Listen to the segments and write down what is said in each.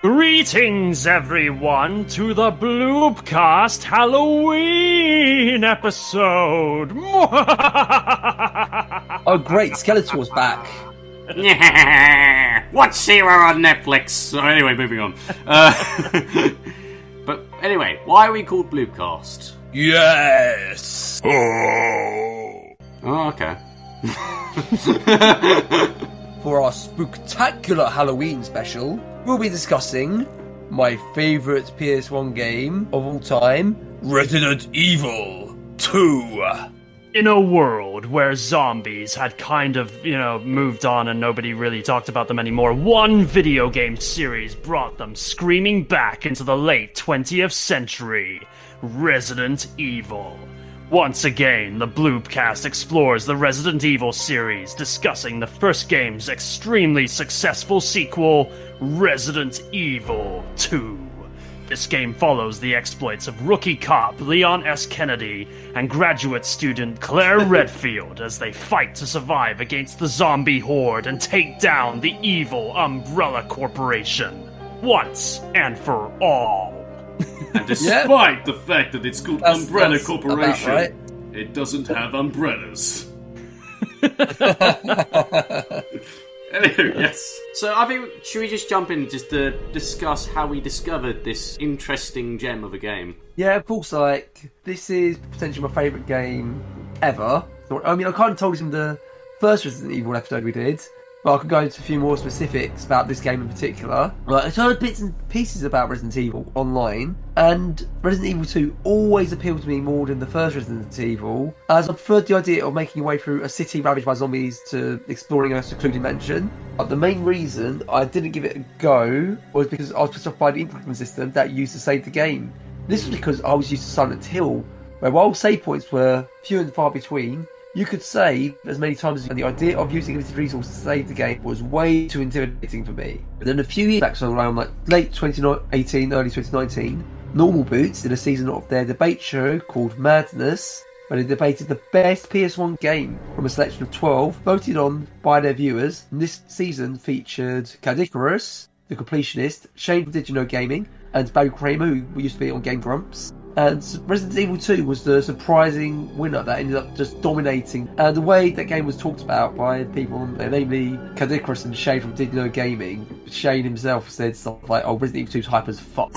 Greetings, everyone, to the Bloobcast Halloween episode! Oh, great, Skeletor's back. Watch Zero on Netflix. So anyway, moving on. But anyway, why are we called Bloobcast? Yes! Oh, okay. For our spooktacular Halloween special, we'll be discussing my favourite PS1 game of all time, Resident Evil 2. In a world where zombies had kind of, moved on and nobody really talked about them anymore, one video game series brought them screaming back into the late 20th century. Resident Evil. Once again, the Bloobcast explores the Resident Evil series, discussing the first game's extremely successful sequel, Resident Evil 2. This game follows the exploits of rookie cop Leon S. Kennedy and graduate student Claire Redfield as they fight to survive against the zombie horde and take down the evil Umbrella Corporation. Once and for all. And despite the fact that it's called Umbrella Corporation, right. It doesn't have umbrellas. Anyway, yes. So I think, should we just jump in just to discuss how we discovered this interesting gem of a game? Yeah, of course, this is potentially my favourite game ever. I mean, I kind of told you in the first Resident Evil episode we did, but I could go into a few more specifics about this game in particular. I heard bits and pieces about Resident Evil online, and Resident Evil 2 always appealed to me more than the first Resident Evil, as I preferred the idea of making your way through a city ravaged by zombies to exploring a secluded mansion. But the main reason I didn't give it a go was because I was pissed off by the improvement system that used to save the game. This was because I was used to Silent Hill, where while save points were few and far between, you could save as many times as you, and the idea of using limited resources to save the game was way too intimidating for me. But then a few years back, so around late 2018, early 2019, Normal Boots did a season of their debate show called Madness, where they debated the best PS1 game from a selection of 12 voted on by their viewers. And this season featured Cadicarus, the completionist, Shane from Did You Know Gaming, and Barry Kramer, who used to be on Game Grumps. And Resident Evil 2 was the surprising winner that ended up just dominating. And the way that game was talked about by people, namely Cadicarus and Shane from Did You Know Gaming, Shane himself said stuff like, "Oh, Resident Evil 2's hype as fuck."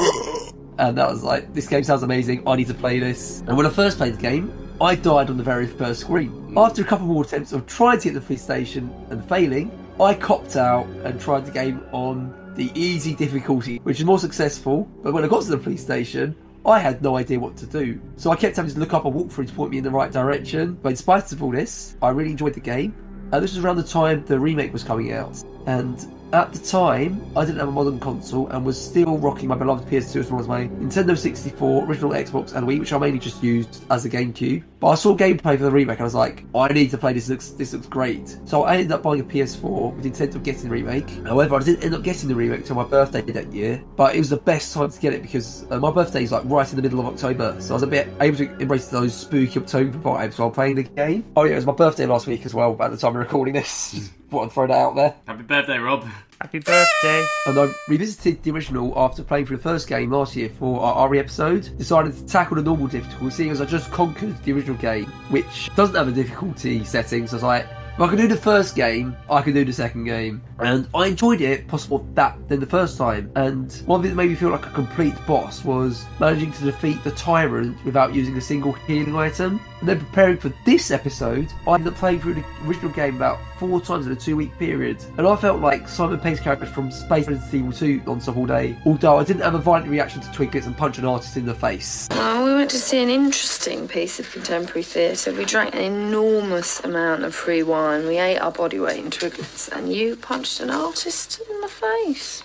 And that was like, this game sounds amazing, I need to play this. And when I first played the game, I died on the very first screen. After a couple more attempts of trying to hit the police station and failing, I copped out and tried the game on the easy difficulty, which is more successful. But when I got to the police station, I had no idea what to do. So I kept having to look up a walkthrough to point me in the right direction. But in spite of all this, I really enjoyed the game. And this was around the time the remake was coming out. And at the time, I didn't have a modern console and was still rocking my beloved PS2 as well as my Nintendo 64, original Xbox and Wii, which I mainly just used as a GameCube. But I saw gameplay for the remake and I was like, I need to play this, this looks great. So I ended up buying a PS4 with the intent of getting the remake. However, I didn't end up getting the remake until my birthday that year. But it was the best time to get it because my birthday is right in the middle of October. So I was a bit able to embrace those spooky October vibes while playing the game. Oh yeah, it was my birthday last week as well, at the time of recording this. Just thought I'd throw that out there. Happy birthday, Rob. Happy birthday. And I revisited the original after playing through the first game last year for our RE episode. Decided to tackle the normal difficulty, seeing as I just conquered the original game, which doesn't have a difficulty setting. So I was like, if I can do the first game, I can do the second game. And I enjoyed it, possible that than the first time. And one thing that made me feel like a complete boss was managing to defeat the Tyrant without using a single healing item. And then preparing for this episode, I ended up playing through the original game about 4 times in a 2-week period. And I felt like Simon Peg's character from Space Resident Evil 2 non-stop all day. Although I didn't have a violent reaction to Twiglets and punch an artist in the face. Oh, we went to see an interesting piece of contemporary theatre. We drank an enormous amount of free wine. We ate our body weight in Twiglets. And you punched an artist in the face.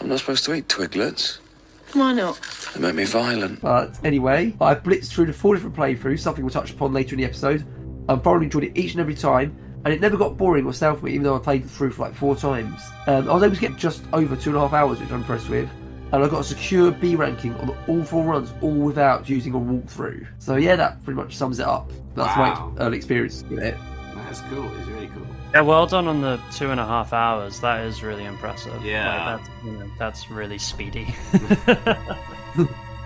I'm not supposed to eat Twiglets. Why not? They make me violent. But anyway, I blitzed through the 4 different playthroughs, something we'll touch upon later in the episode. I thoroughly enjoyed it each and every time, and it never got boring or stale for me, even though I played it through for 4 times. I was able to get just over 2.5 hours, which I'm impressed with. And I got a secure B ranking on all 4 runs, all without using a walkthrough. So yeah, that pretty much sums it up. That's my early experience with it. That's cool. It's really cool. Yeah, well done on the 2.5 hours. That is really impressive. Yeah. That's really speedy.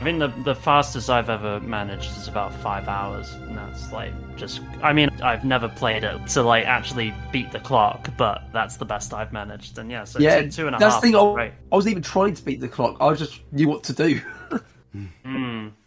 I mean, the fastest I've ever managed is about 5 hours, and that's like just. I mean, I've never played it to like actually beat the clock, but that's the best I've managed. And yeah, so two and a half. That's the thing. Right. I wasn't even trying to beat the clock. I just knew what to do.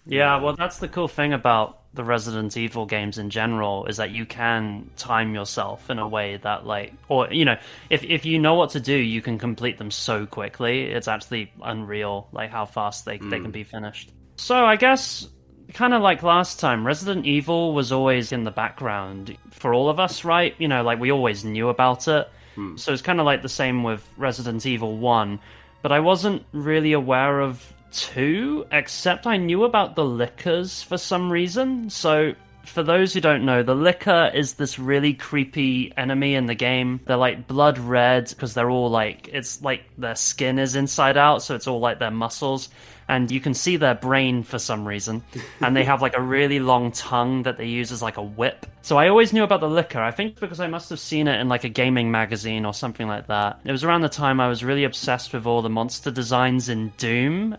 Yeah, well, that's the cool thing about the Resident Evil games in general, is that you can time yourself in a way that, like, or, you know, if you know what to do, you can complete them so quickly. It's actually unreal, like, how fast they can be finished. So I guess, kind of like last time, Resident Evil was always in the background for all of us, right? You know, like, we always knew about it. So it's kind of like the same with Resident Evil 1, but I wasn't really aware of 2, except I knew about the lickers for some reason. So for those who don't know, the licker is this really creepy enemy in the game. They're like blood red because they're all like, it's like their skin is inside out, so it's all like their muscles, and you can see their brain for some reason, and they have like a really long tongue that they use as like a whip. So I always knew about the licker, I think because I must have seen it in like a gaming magazine or something like that. It was around the time I was really obsessed with all the monster designs in Doom,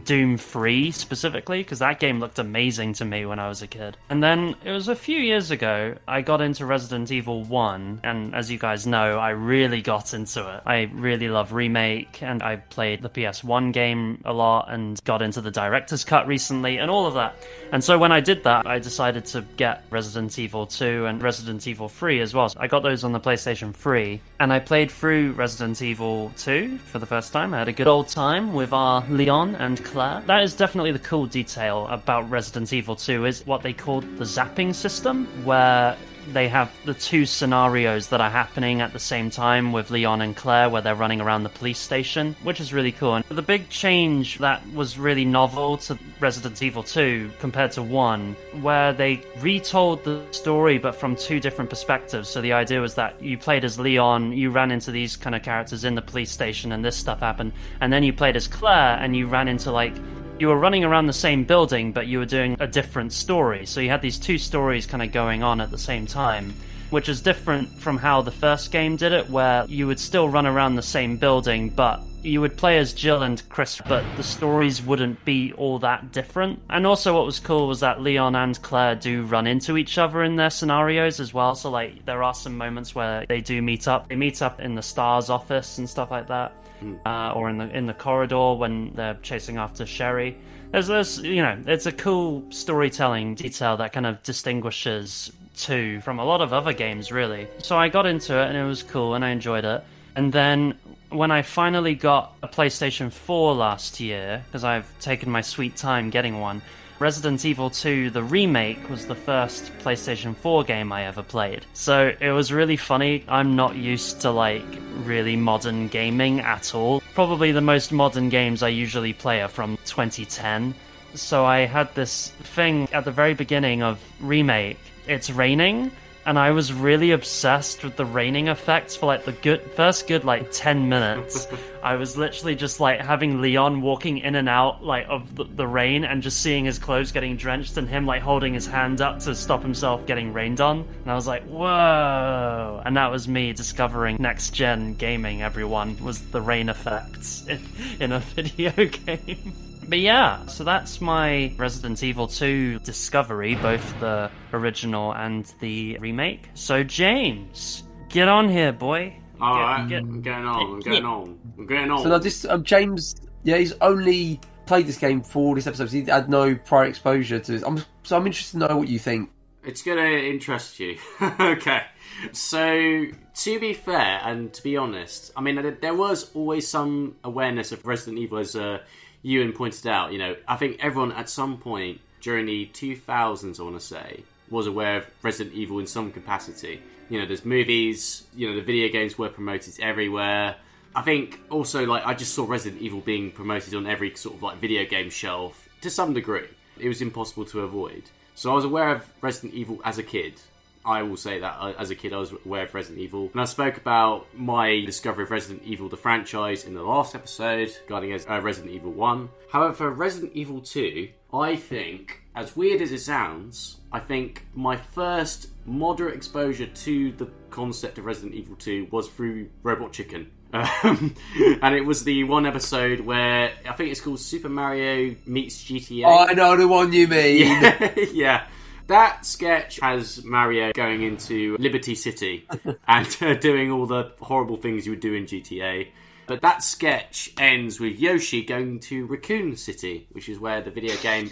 Doom 3 specifically, because that game looked amazing to me when I was a kid. And then it was a few years ago, I got into Resident Evil 1, and as you guys know, I really got into it. I really love Remake, and I played the PS1 game a lot, and got into the director's cut recently, and all of that. And so when I did that, I decided to get Resident Evil 2 and Resident Evil 3 as well. So I got those on the PlayStation 3, and I played through Resident Evil 2 for the first time. I had a good old time with our Leon and Claire. That is definitely the cool detail about Resident Evil 2, is what they called the zapping system, where they have the 2 scenarios that are happening at the same time with Leon and Claire, where they're running around the police station, which is really cool. And the big change that was really novel to Resident Evil 2 compared to 1, where they retold the story but from 2 different perspectives. So the idea was that you played as Leon, you ran into these kind of characters in the police station and this stuff happened, and then you played as Claire and you ran into like, you were running around the same building, but you were doing a different story. So you had these 2 stories kind of going on at the same time, which is different from how the first game did it, where you would still run around the same building, but you would play as Jill and Chris, but the stories wouldn't be all that different. And also what was cool was that Leon and Claire do run into each other in their scenarios as well. So like, there are some moments where they do meet up. They meet up in the STARS office and stuff like that. Or in the corridor when they're chasing after Sherry. There's you know, it's a cool storytelling detail that kind of distinguishes 2 from a lot of other games, really. So I got into it and it was cool and I enjoyed it. And then when I finally got a PlayStation 4 last year, because I've taken my sweet time getting one, Resident Evil 2, the remake, was the first PlayStation 4 game I ever played. So it was really funny. I'm not used to, like, really modern gaming at all. Probably the most modern games I usually play are from 2010. So I had this thing at the very beginning of Remake. It's raining, and I was really obsessed with the raining effects for like the first good like 10 minutes. I was literally just like having Leon walking in and out like of the rain and just seeing his clothes getting drenched and him like holding his hand up to stop himself getting rained on. And I was like, whoa. And that was me discovering next gen gaming, everyone, was the rain effects in a video game. But yeah, so that's my Resident Evil 2 discovery, both the original and the remake. So James, get on here, boy. Alright, I'm going on. So now this, James, yeah, he's only played this game for this episode, so he had no prior exposure to this. I'm interested to know what you think. It's going to interest you. Okay. So, to be fair, and to be honest, I mean, there was always some awareness of Resident Evil, as Ewan pointed out. You know, I think everyone at some point during the 2000s, I want to say, was aware of Resident Evil in some capacity. You know, there's movies, you know, the video games were promoted everywhere. I think also, like, I just saw Resident Evil being promoted on every sort of, like, video game shelf to some degree. It was impossible to avoid. So I was aware of Resident Evil as a kid. I will say that as a kid I was aware of Resident Evil. And I spoke about my discovery of Resident Evil, the franchise, in the last episode, regarding Resident Evil 1. However, Resident Evil 2, I think, as weird as it sounds, I think my first moderate exposure to the concept of Resident Evil 2 was through Robot Chicken. And it was the one episode where I think it's called Super Mario Meets GTA. Oh, I know the one you mean. Yeah. That sketch has Mario going into Liberty City and doing all the horrible things you would do in GTA. But that sketch ends with Yoshi going to Raccoon City, which is where the video game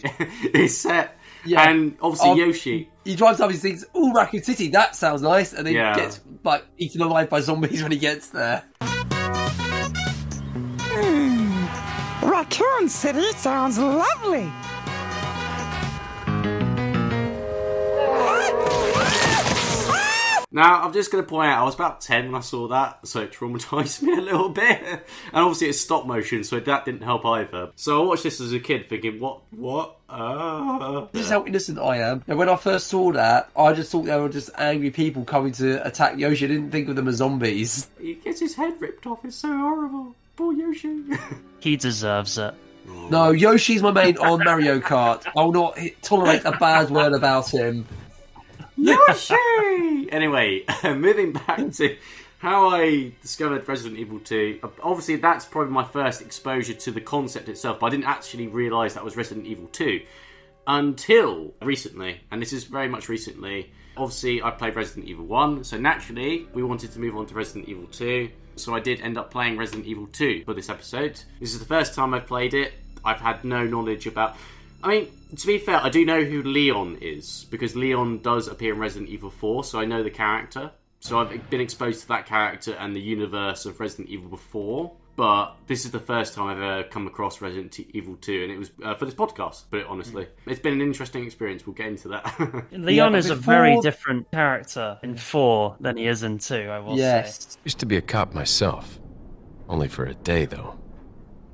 is set. Yeah. And obviously Yoshi... He drives up and thinks, "Ooh, Raccoon City, that sounds nice." And then gets eaten alive by zombies when he gets there. Raccoon City sounds lovely. Now, I'm just going to point out, I was about 10 when I saw that, so it traumatised me a little bit. And obviously it's stop motion, so that didn't help either. So I watched this as a kid thinking, what? This is how innocent I am. And when I first saw that, I just thought they were just angry people coming to attack Yoshi. I didn't think of them as zombies. He gets his head ripped off, it's so horrible. Poor Yoshi. He deserves it. No, Yoshi's my main on Mario Kart. I will not tolerate a bad word about him. Yoshi! Anyway, moving back to how I discovered Resident Evil 2. Obviously, that's probably my first exposure to the concept itself, but I didn't actually realise that was Resident Evil 2 until recently, and this is very much recently. Obviously, I played Resident Evil 1, so naturally, we wanted to move on to Resident Evil 2, so I did end up playing Resident Evil 2 for this episode. This is the first time I've played it. I've had no knowledge about... I mean, to be fair, I do know who Leon is, because Leon does appear in Resident Evil 4, so I know the character. So I've been exposed to that character and the universe of Resident Evil before, but this is the first time I've ever come across Resident Evil 2, and it was for this podcast, put it honestly. It's been an interesting experience, we'll get into that. Leon is a very different character in 4 than he is in 2, I will say. Used to be a cop myself. Only for a day, though.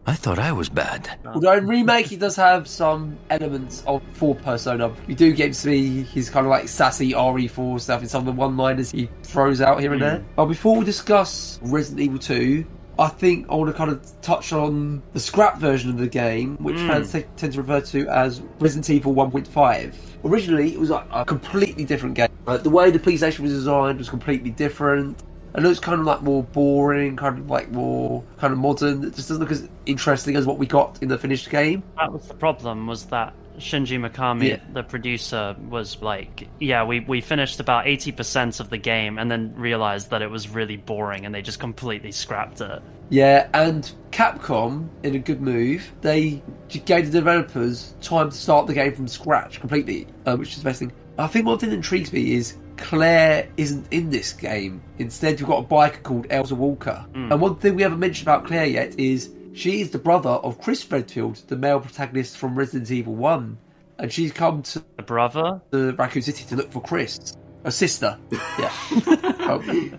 I thought I was bad. Although in Remake, he does have some elements of 4 persona. You do get to see his kind of like sassy RE4 stuff in some of the one-liners he throws out here and there. But before we discuss Resident Evil 2, I think I want to kind of touch on the scrap version of the game, which fans tend to refer to as Resident Evil 1.5. Originally, it was like a completely different game. The way the PlayStation was designed was completely different. It looks kind of like more boring, kind of like more kind of modern. It just doesn't look as interesting as what we got in the finished game. That was the problem, was that Shinji Mikami, the producer, was like, we finished about 80% of the game and then realised that it was really boring and they just completely scrapped it. Yeah, and Capcom, in a good move, they gave the developers time to start the game from scratch completely, which is the best thing. I think one thing that intrigues me is Claire isn't in this game. Instead, you've got a biker called Elsa Walker. And one thing we haven't mentioned about Claire yet is she is the brother of Chris Redfield, the male protagonist from Resident Evil 1. And she's come to Raccoon City to look for Chris. A sister. Yeah.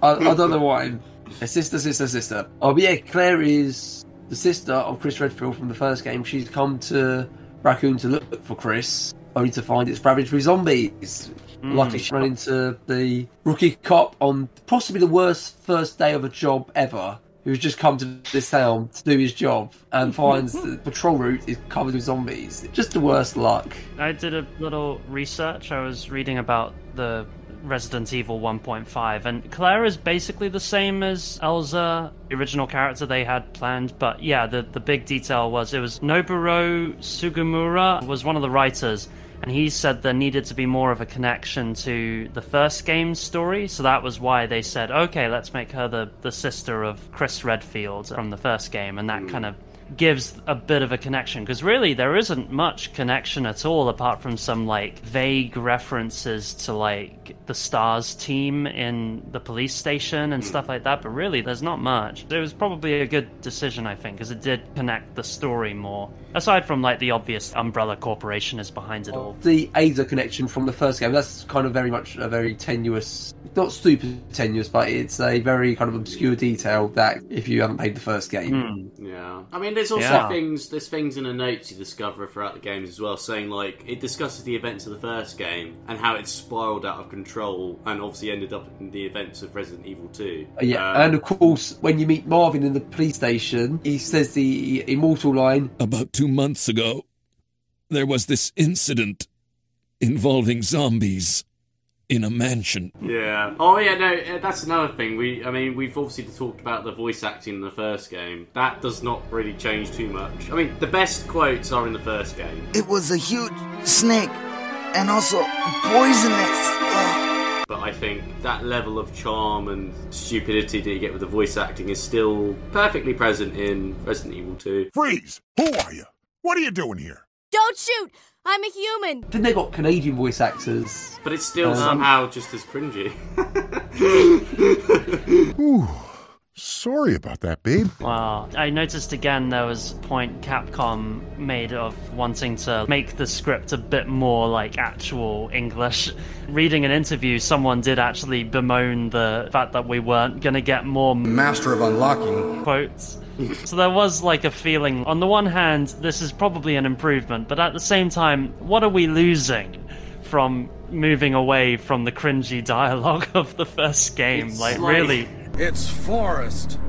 I don't know why. A sister. Oh, but yeah, Claire is the sister of Chris Redfield from the first game. She's come to Raccoon to look for Chris, only to find it's ravaged with zombies. Luckily, she ran into the rookie cop on possibly the worst first day of a job ever, who's just come to this town to do his job and finds the patrol route is covered with zombies. Just the worst luck. I did a little research. I was reading about the Resident Evil 1.5, and Claire is basically the same as Elsa, the original character they had planned, but yeah, the big detail was it was Nobuo Sugimura was one of the writers, and he said there needed to be more of a connection to the first game's story, so that was why they said, okay, let's make her the sister of Chris Redfield from the first game, and that kind of gives a bit of a connection, because really there isn't much connection at all apart from some like vague references to like the STARS team in the police station and stuff like that, but really there's not much. It was probably a good decision, I think, because it did connect the story more, aside from like the obvious Umbrella Corporation is behind it all. The Ada connection from the first game, that's kind of very much a very tenuous, not super tenuous, but it's a very kind of obscure detail that if you haven't played the first game. Yeah, I mean, there's also things in the notes you discover throughout the games as well, saying like it discusses the events of the first game and how it spiraled out of control and obviously ended up in the events of Resident Evil 2. And of course, when you meet Marvin in the police station, he says the immortal line, "About 2 months ago, there was this incident involving zombies in a mansion. Yeah. Oh yeah, no, that's another thing. We've obviously talked about the voice acting in the first game. That does not really change too much. I mean, the best quotes are in the first game. It was a huge snake, and also poisonous. Ugh. But I think that level of charm and stupidity that you get with the voice acting is still perfectly present in Resident Evil 2. Freeze! Who are you? What are you doing here? Don't shoot! I'm a human! I think they got Canadian voice actors. But it's still somehow just as cringy. Ooh, sorry about that, babe. Wow. I noticed again there was a point Capcom made of wanting to make the script a bit more like actual English. Reading an interview, someone did actually bemoan the fact that we weren't going to get more Master of Unlocking quotes. So there was like a feeling, on the one hand, this is probably an improvement, but at the same time, what are we losing from moving away from the cringy dialogue of the first game? Like, really? It's Forest.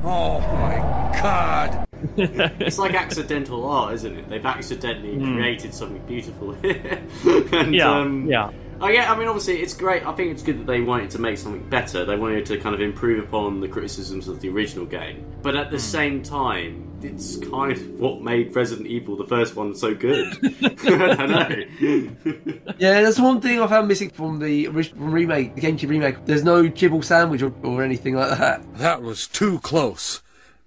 Oh my god. It's like accidental art, isn't it? They've accidentally created something beautiful here. And, yeah. I mean, obviously, it's great. I think it's good that they wanted to make something better. They wanted to kind of improve upon the criticisms of the original game. But at the same time, it's kind of what made Resident Evil, the first one, so good. I don't know. Yeah, that's one thing I found missing from the original remake, the GameCube remake. There's no Jibble sandwich or anything like that. That was too close.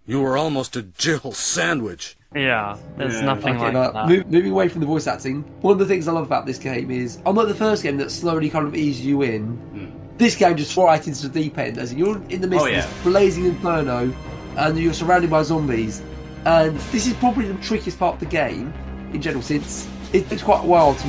You were almost a Jill sandwich. Yeah, there's nothing like that. Moving away from the voice acting, one of the things I love about this game is, unlike the first game that slowly kind of eases you in, this game just throws right into the deep end. As in, you're in the midst of this blazing inferno, and you're surrounded by zombies. And this is probably the trickiest part of the game, in general, since it takes quite a while to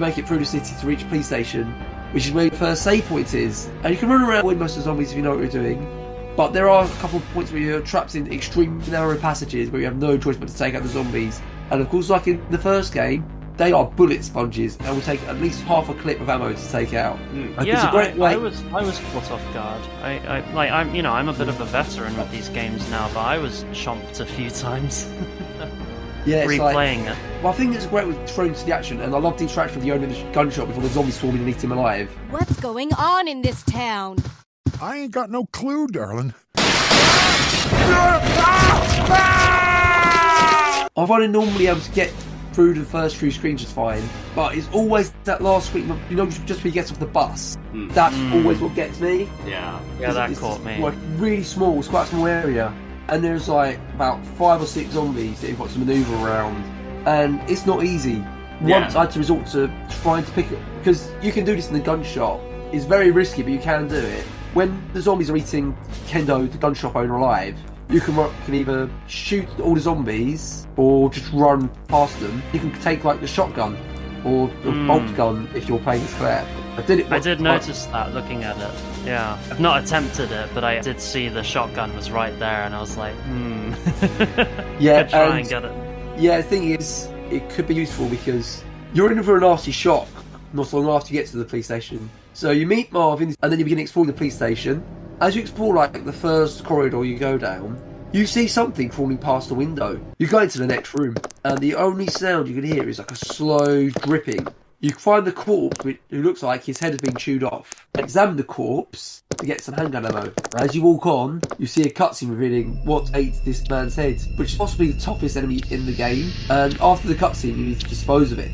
make it through the city to reach a police station, which is where your first save point is. And you can run around with most of the zombies if you know what you're doing. But there are a couple of points where you're trapped in extremely narrow passages where you have no choice but to take out the zombies. And of course, like in the first game, they are bullet sponges and will take at least half a clip of ammo to take out. Yeah, I was caught off guard. I'm a bit of a veteran with these games now, but I was chomped a few times. Yeah, replaying it. Well, I think it's great with thrown to the action, and I love the interaction with the owner of the gun shop before the zombies swarm in and eat him alive. What's going on in this town? I ain't got no clue, darling. I've only normally able to get through the first few screens just fine, but it's always that last screen, you know, just when he gets off the bus. That's always what gets me. Yeah, that caught me. Like really small, it's quite a small area, and there's like about 5 or 6 zombies that you've got to manoeuvre around, and it's not easy. Once I had to resort to trying to pick it, because you can do this in the gun shop. It's very risky, but you can do it. When the zombies are eating Kendo, the gun shop owner, alive, you can either shoot all the zombies or just run past them. You can take like the shotgun or the bolt gun if you're playing as Claire. I did notice that looking at it. Yeah, I've not attempted it, but I did see the shotgun was right there, and I was like, yeah, try and get it. Yeah, the thing is, it could be useful because you're in for a nasty shock not long after you get to the police station. So you meet Marvin, and then you begin exploring the police station. As you explore like the first corridor you go down, you see something falling past the window. You go into the next room, and the only sound you can hear is like a slow dripping. You find the corpse, who looks like his head has been chewed off. Examine the corpse to get some handgun ammo. As you walk on, you see a cutscene revealing what ate this man's head, which is possibly the toughest enemy in the game. And after the cutscene, you need to dispose of it.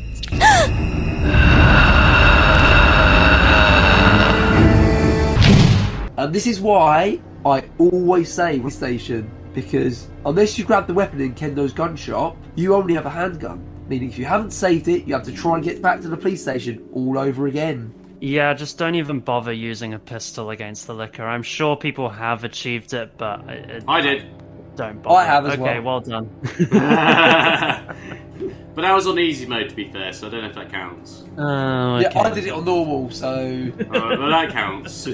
And this is why I always say police station, because unless you grab the weapon in Kendo's gun shop, you only have a handgun. Meaning if you haven't saved it, you have to try and get back to the police station all over again. Yeah, just don't even bother using a pistol against the liquor. I'm sure people have achieved it, but... I did. Don't bother. I have as well. Okay, well done. But I was on easy mode, to be fair, so I don't know if that counts. Oh, okay. Yeah, I did it on normal, so... Well, that counts.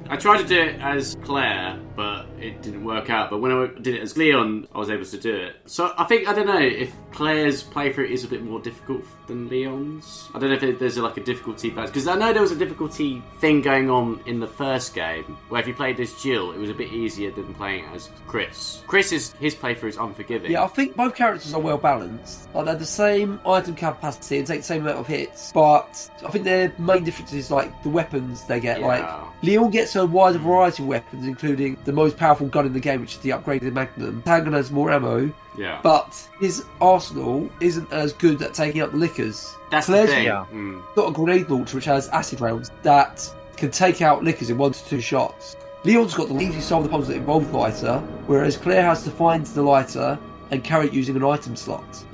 I tried to do it as Claire, but it didn't work out. But when I did it as Leon, I was able to do it. So I think, I don't know, if Claire's playthrough is a bit more difficult than Leon's. I don't know if there's like a difficulty balance, because I know there was a difficulty thing going on in the first game, where if you played as Jill, it was a bit easier than playing as Chris. His playthrough is unforgiving. Yeah, I think both characters are well balanced. Like, they're the same item capacity and take the same amount of hits, but I think their main difference is like the weapons they get. Yeah. Like, Leon gets a wider variety of weapons, including the most powerful gun in the game, which is the upgraded Magnum. Kang has more ammo. Yeah. But his arsenal isn't as good at taking out the lickers. That's Claire's the thing. got a grenade launcher which has acid rounds that can take out lickers in 1 to 2 shots. Leon's got the easy solve the puzzles that involve the lighter, whereas Claire has to find the lighter and carry it using an item slot.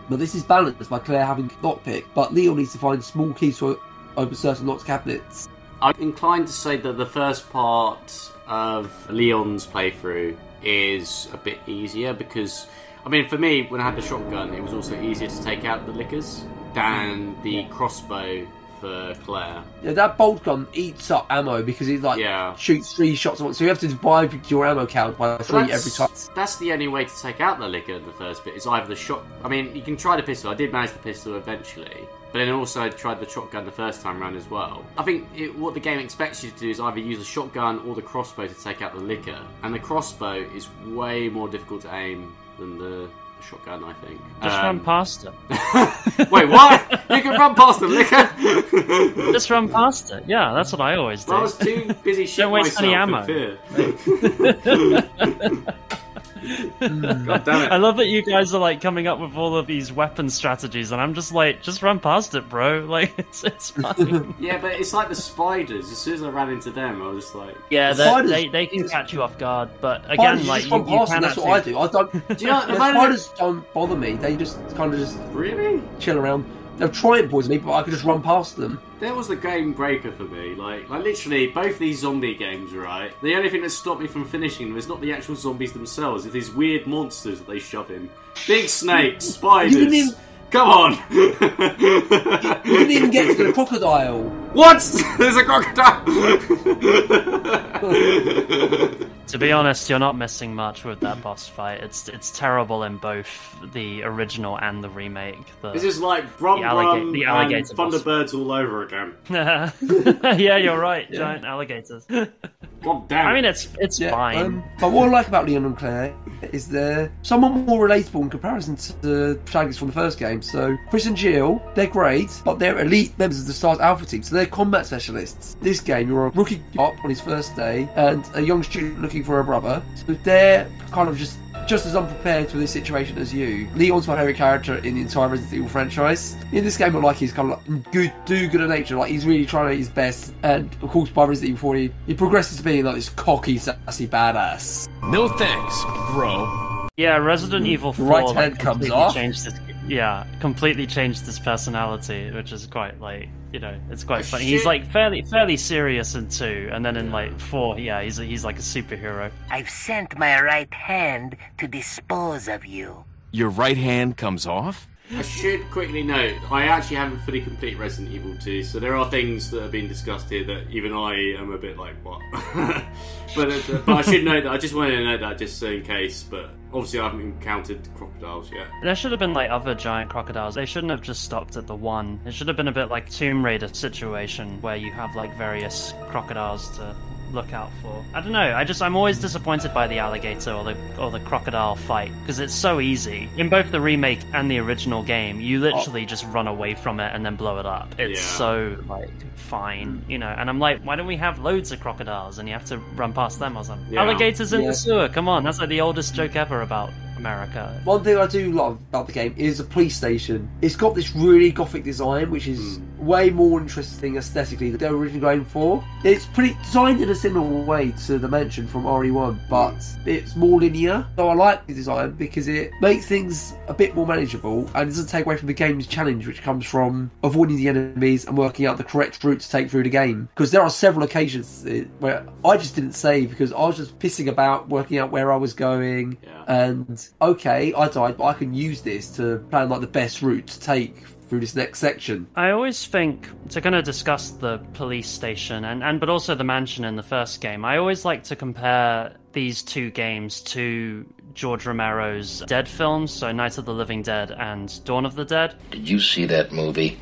But this is balanced by Claire having lockpick, but Leon needs to find small keys to open certain locked cabinets. I'm inclined to say that the first part of Leon's playthrough is a bit easier because, I mean, for me, when I had the shotgun, it was also easier to take out the lickers than the crossbow for Claire. Yeah, that bolt gun eats up ammo because it shoots 3 shots at once, so you have to divide your ammo count by 3 every time. That's the only way to take out the licker in the first bit, is either the shot... I mean, you can try the pistol. I did manage the pistol eventually, but then also I tried the shotgun the first time round as well. I think what the game expects you to do is either use the shotgun or the crossbow to take out the licker, and the crossbow is way more difficult to aim than the shotgun, I think. Just run past it. Wait, what? You can run past the licker? Just run past it. Yeah, that's what I always do. I was too busy shitting Don't waste any ammo. God damn it. I love that you guys are like coming up with all of these weapon strategies, and I'm just like, just run past it, bro. Like, it's fine. Yeah, but it's like the spiders. As soon as I ran into them, I was just like... Yeah, they can catch you off guard, but again, spiders, like, you can cannot... That's what I do. I don't... Do you know, the spiders don't bother me. They just kind of just... Really? Chill around. They'll try and poison me, but I can just run past them. That was the game breaker for me. Like literally, both these zombie games, right? The only thing that stopped me from finishing them is not the actual zombies themselves, it's these weird monsters that they shove in. Big snakes, spiders. Come on! You didn't even get to the crocodile. What? There's a crocodile! To be honest, you're not missing much with that boss fight. It's terrible in both the original and the remake. This is like Brum the and alligator Thunderbirds all over again. Yeah, you're right. Yeah. Giant alligators. God damn it. I mean, it's fine. But what I like about Leon and Claire is they're somewhat more relatable in comparison to the protagonists from the first game. So Chris and Jill, they're great, but they're elite members of the Stars Alpha team, so they're combat specialists. This game, you're a rookie cop on his first day and a young student looking for a brother, so they're kind of just as unprepared for this situation as you. Leon's my favourite character in the entire Resident Evil franchise. In this game, I like he's kind of like good at nature, like he's really trying his best, and of course by Resident Evil 4 he progresses to being like this cocky, sassy badass. No thanks, bro. Yeah, Resident Evil 4 right hand comes off. Completely changed his personality, which is quite like, you know, it's quite funny. He's like fairly serious in 2, and then in like 4, yeah, he's like a superhero. I've sent my right hand to dispose of you. Your right hand comes off? I should quickly note, I actually haven't fully completed Resident Evil 2, so there are things that have been discussed here that even I am a bit like, what? but I should note that, I just wanted to note that just so in case, but obviously I haven't encountered crocodiles yet. There should have been like other giant crocodiles. They shouldn't have just stopped at the one. It should have been a bit like Tomb Raider situation, where you have like various crocodiles to look out for. I don't know, I'm always disappointed by the alligator or the crocodile fight, because it's so easy. In both the remake and the original game, you literally just run away from it and then blow it up. It's so like fine, you know, and I'm like, why don't we have loads of crocodiles and you have to run past them or something? Alligators in the sewer, come on, that's like the oldest joke ever about America. One thing I do love about the game is the police station. It's got this really gothic design, which is way more interesting aesthetically than they were originally going for. It's pretty designed in a similar way to the mansion from RE1, but it's more linear. So I like the design because it makes things a bit more manageable and doesn't take away from the game's challenge, which comes from avoiding the enemies and working out the correct route to take through the game. Because there are several occasions where I just didn't save because I was just pissing about working out where I was going, and okay, I died, but I can use this to plan like the best route to take through this next section. I always think, to kind of discuss the police station and but also the mansion in the first game, I always like to compare these two games to George Romero's Dead films, so Night of the Living Dead and Dawn of the Dead. Did you see that movie,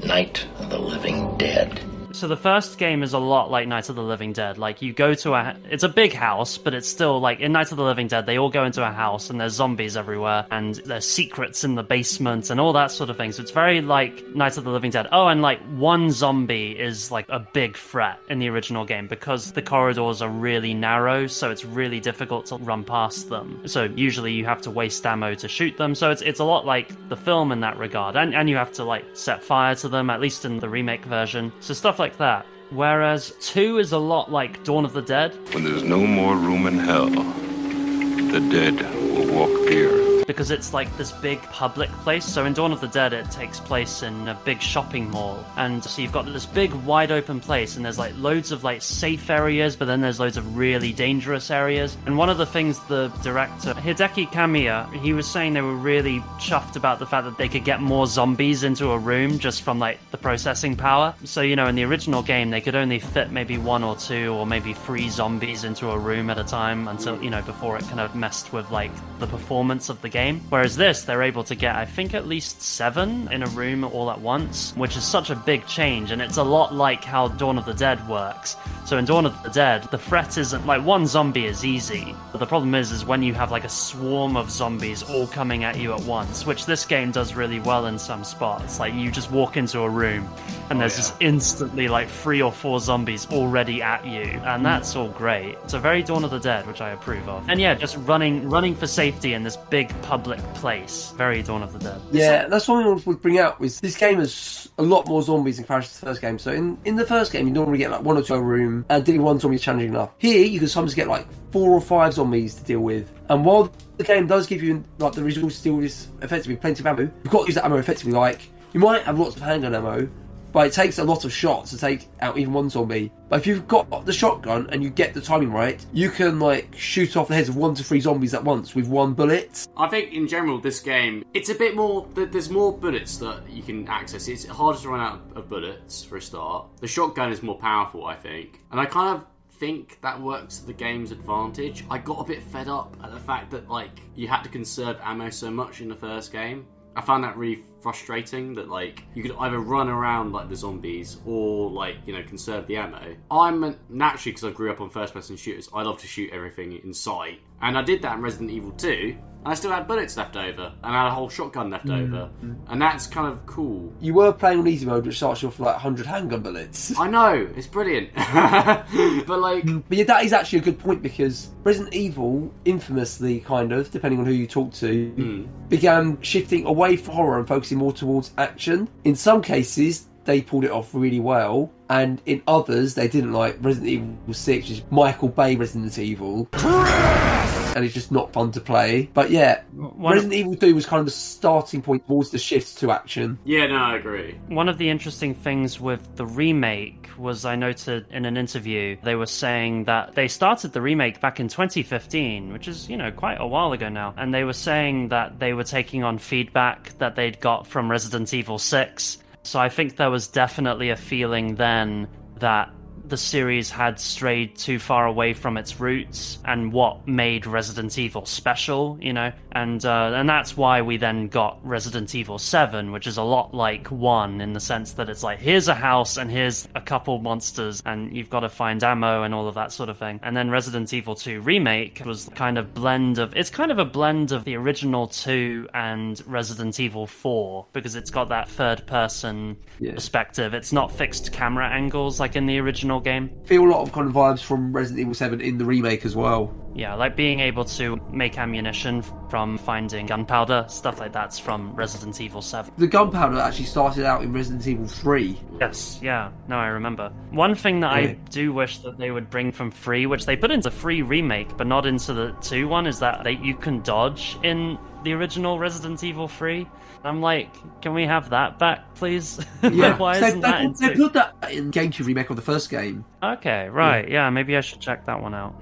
Night of the Living Dead? So the first game is a lot like Night of the Living Dead. Like, you go to it's a big house, but it's still like in Night of the Living Dead, they all go into a house and there's zombies everywhere and there's secrets in the basement and all that sort of thing. So it's very like Night of the Living Dead. Oh, and like one zombie is like a big threat in the original game because the corridors are really narrow, so it's really difficult to run past them. So usually you have to waste ammo to shoot them. So it's a lot like the film in that regard. And you have to like set fire to them, at least in the remake version. So stuff like that. Whereas 2 is a lot like Dawn of the Dead. When there's no more room in hell, the dead will walk the earth. Because it's like this big public place. So in Dawn of the Dead, it takes place in a big shopping mall. And so you've got this big wide open place and there's like loads of like safe areas, but then there's loads of really dangerous areas. And one of the things the director, Hideki Kamiya, he was saying they were really chuffed about the fact that they could get more zombies into a room just from like the processing power. So, you know, in the original game, they could only fit maybe 1 or 2 or maybe 3 zombies into a room at a time until, you know, before it kind of messed with like the performance of the game. Whereas this, they're able to get, I think, at least 7 in a room all at once, which is such a big change, and it's a lot like how Dawn of the Dead works. So in Dawn of the Dead, the threat isn't, like, one zombie is easy, but the problem is when you have, like, a swarm of zombies all coming at you at once, which this game does really well in some spots. Like, you just walk into a room, and there's just instantly, like, 3 or 4 zombies already at you, and that's all great. So very Dawn of the Dead, which I approve of. And yeah, just running for safety in this big public place. Very Dawn of the Dead. Yeah, that's what I would bring out, was this game has a lot more zombies in comparison to the first game. So in the first game, you normally get like 1 or 2 a room, and dealing with 1 zombie is challenging enough. Here, you can sometimes get like 4 or 5 zombies to deal with. And while the game does give you like the resources to deal with this effectively, plenty of ammo, you've got to use that ammo effectively. Like, you might have lots of handgun ammo, but it takes a lot of shots to take out even 1 zombie. But if you've got the shotgun and you get the timing right, you can like shoot off the heads of 1 to 3 zombies at once with 1 bullet. I think in general this game, it's a bit more, there's more bullets that you can access. It's harder to run out of bullets for a start. The shotgun is more powerful, I think. And I kind of think that works to the game's advantage. I got a bit fed up at the fact that like you had to conserve ammo so much in the first game. I found that really frustrating that like you could either run around like the zombies or like, you know, conserve the ammo. I'm naturally, because I grew up on first person shooters, I love to shoot everything in sight, and I did that in Resident Evil 2 and I still had bullets left over and I had a whole shotgun left over, and that's kind of cool. You were playing on easy mode, which starts you off with like 100 handgun bullets. I know, it's brilliant. But yeah, that is actually a good point, because Resident Evil, infamously kind of, depending on who you talk to, began shifting away from horror and focusing more towards action. In some cases, they pulled it off really well, and in others, they didn't. Like Resident Evil 6, which is Michael Bay Resident Evil. And it's just not fun to play. But yeah, Resident Evil 2 was kind of the starting point towards the shift to action. Yeah, no, I agree. One of the interesting things with the remake was, I noted in an interview, they were saying that they started the remake back in 2015, which is, you know, quite a while ago now. And they were saying that they were taking on feedback that they'd got from Resident Evil 6. So I think there was definitely a feeling then that the series had strayed too far away from its roots and what made Resident Evil special, you know, and that's why we then got Resident Evil 7, which is a lot like 1 in the sense that it's like, here's a house and here's a couple monsters and you've got to find ammo and all of that sort of thing. And then Resident Evil 2 Remake was kind of it's kind of a blend of the original 2 and Resident Evil 4, because it's got that third person perspective. It's not fixed camera angles like in the original game. Feel a lot of kind of vibes from Resident Evil 7 in the remake as well. Yeah, like being able to make ammunition from finding gunpowder, stuff like that's from Resident Evil 7. The gunpowder actually started out in Resident Evil 3. Yes, yeah, no, I remember. One thing that I do wish that they would bring from 3, which they put into 3 remake, but not into the 2 one, is that you can dodge in the original Resident Evil 3. I'm like, can we have that back, please? Yeah, Why isn't that in 2? They put that in GameCube remake of the first game. Okay, right, yeah, maybe I should check that one out.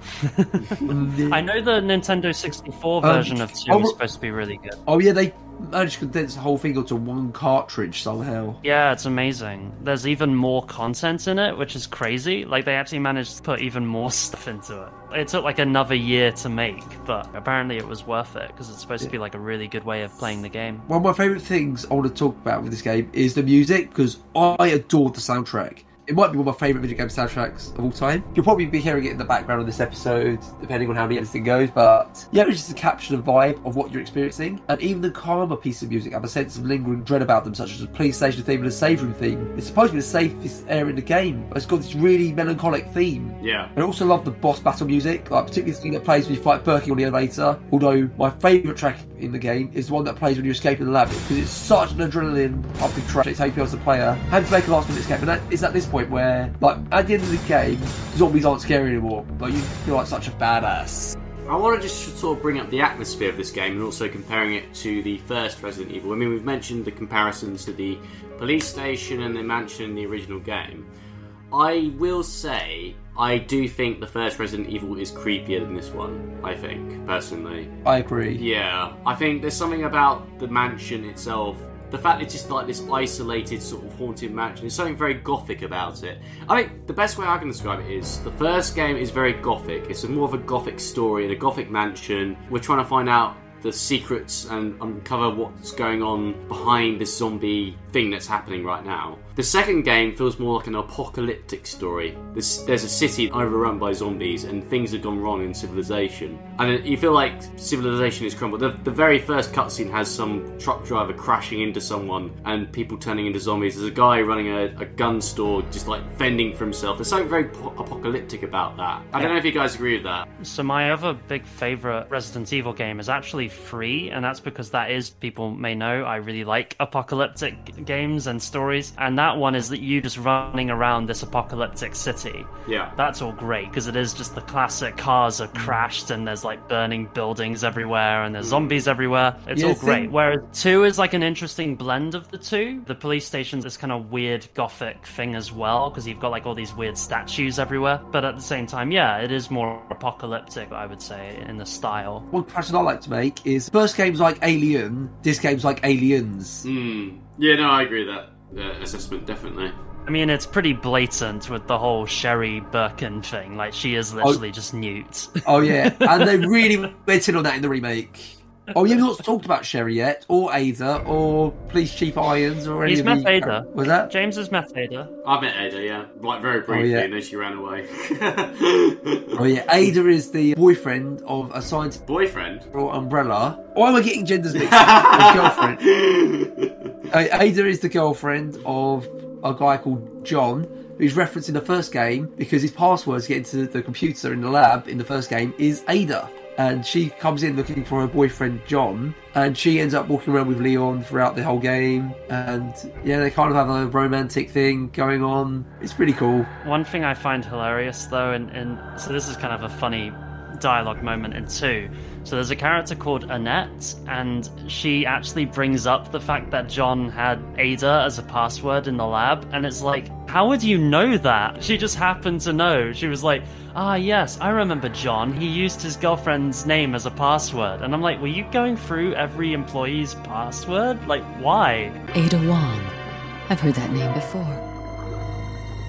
I know the Nintendo 64 version of 2 is supposed to be really good. Oh yeah, they managed to condense the whole thing onto one cartridge somehow. Yeah, it's amazing. There's even more content in it, which is crazy. Like, they actually managed to put even more stuff into it. It took like another year to make, but apparently it was worth it, because it's supposed to be like a really good way of playing the game. One of my favourite things I want to talk about with this game is the music, because I adored the soundtrack. It might be one of my favourite video game soundtracks of all time. You'll probably be hearing it in the background of this episode, depending on how the editing goes, but yeah, it's just to capture the vibe of what you're experiencing. And even the calmer pieces of music have a sense of lingering dread about them, such as the police station theme and the save room theme. It's supposed to be the safest area in the game, but it's got this really melancholic theme. Yeah. And I also love the boss battle music, like particularly the thing that plays when you fight Birkin on the elevator. Although my favourite track in the game is the one that plays when you're escaping the lab, because it's such an adrenaline pumping track. It's how you feel as a player. Having to make a last minute escape, and it's at this point where, like, at the end of the game, zombies aren't scary anymore. Like, you feel like such a badass. I want to just sort of bring up the atmosphere of this game and also comparing it to the first Resident Evil. I mean, we've mentioned the comparisons to the police station and the mansion in the original game. I will say, I do think the first Resident Evil is creepier than this one, I think, personally. I agree. Yeah, I think there's something about the mansion itself. The fact it's just like this isolated sort of haunted mansion. There's something very gothic about it. I think the best way I can describe it is the first game is very gothic. It's more of a gothic story in a gothic mansion. We're trying to find out the secrets and uncover what's going on behind this zombie thing that's happening right now. The second game feels more like an apocalyptic story. There's a city overrun by zombies and things have gone wrong in civilization. And you feel like civilization is crumbled. The very first cutscene has some truck driver crashing into someone and people turning into zombies. There's a guy running a gun store just like fending for himself. There's something very apocalyptic about that. I don't know if you guys agree with that. So my other big favourite Resident Evil game is actually free, and that's because that is, people may know, I really like apocalyptic games and stories, and that one is that you just running around this apocalyptic city. Yeah. That's all great, because it is just the classic cars are crashed and there's like burning buildings everywhere and there's zombies everywhere. It's all great. Whereas 2 is like an interesting blend of the two. The police station's this kind of weird gothic thing as well, because you've got like all these weird statues everywhere. But at the same time, yeah, it is more apocalyptic, I would say, in the style. One comparison I like to make is first game's like Alien, this game's like Aliens. Yeah, no, I agree with that assessment, definitely. I mean, it's pretty blatant with the whole Sherry Birkin thing. Like, she is literally just Newt. Oh, yeah. And they really went in on that in the remake. Oh, yeah, we've not talked about Sherry yet, or Ada, or Police Chief Irons, or any He's of met the... Ada. Was that? James has met Ada. I met Ada, yeah. Like, very briefly, and then she ran away. Oh, yeah. Ada is the boyfriend of a scientist... Boyfriend? Or Umbrella. Why am I getting genders mixed up? Girlfriend. Ada is the girlfriend of a guy called John, who's referenced in the first game because his password to get into the computer in the lab in the first game is Ada. And she comes in looking for her boyfriend John, and she ends up walking around with Leon throughout the whole game, and yeah, they kind of have a romantic thing going on. It's pretty cool. One thing I find hilarious though, and so this is kind of a funny dialogue moment in 2. So there's a character called Annette, and she actually brings up the fact that John had Ada as a password in the lab, and it's like, how would you know that? She just happened to know. She was like, yes, I remember John. He used his girlfriend's name as a password. And I'm like, were you going through every employee's password? Like, why? Ada Wong. I've heard that name before.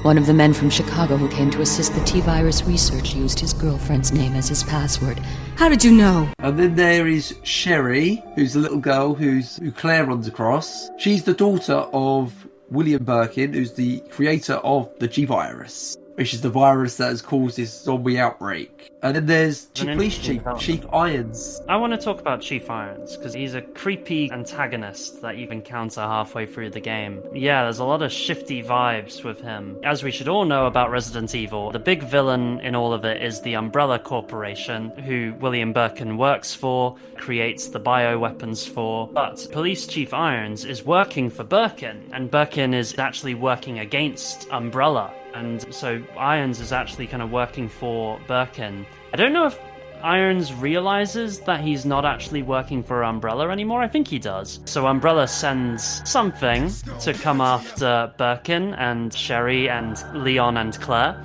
One of the men from Chicago who came to assist the T-virus research used his girlfriend's name as his password. How did you know? And then there is Sherry, who's the little girl who Claire runs across. She's the daughter of William Birkin, who's the creator of the G-virus, which is the virus that has caused this zombie outbreak. And then there's Police Chief Irons. I want to talk about Chief Irons, because he's a creepy antagonist that you encounter halfway through the game. Yeah, there's a lot of shifty vibes with him. As we should all know about Resident Evil, the big villain in all of it is the Umbrella Corporation, who William Birkin works for, creates the bioweapons for. But Police Chief Irons is working for Birkin, and Birkin is actually working against Umbrella. And so Irons is actually kind of working for Birkin. I don't know if Irons realizes that he's not actually working for Umbrella anymore. I think he does. So Umbrella sends something to come after Birkin and Sherry and Leon and Claire.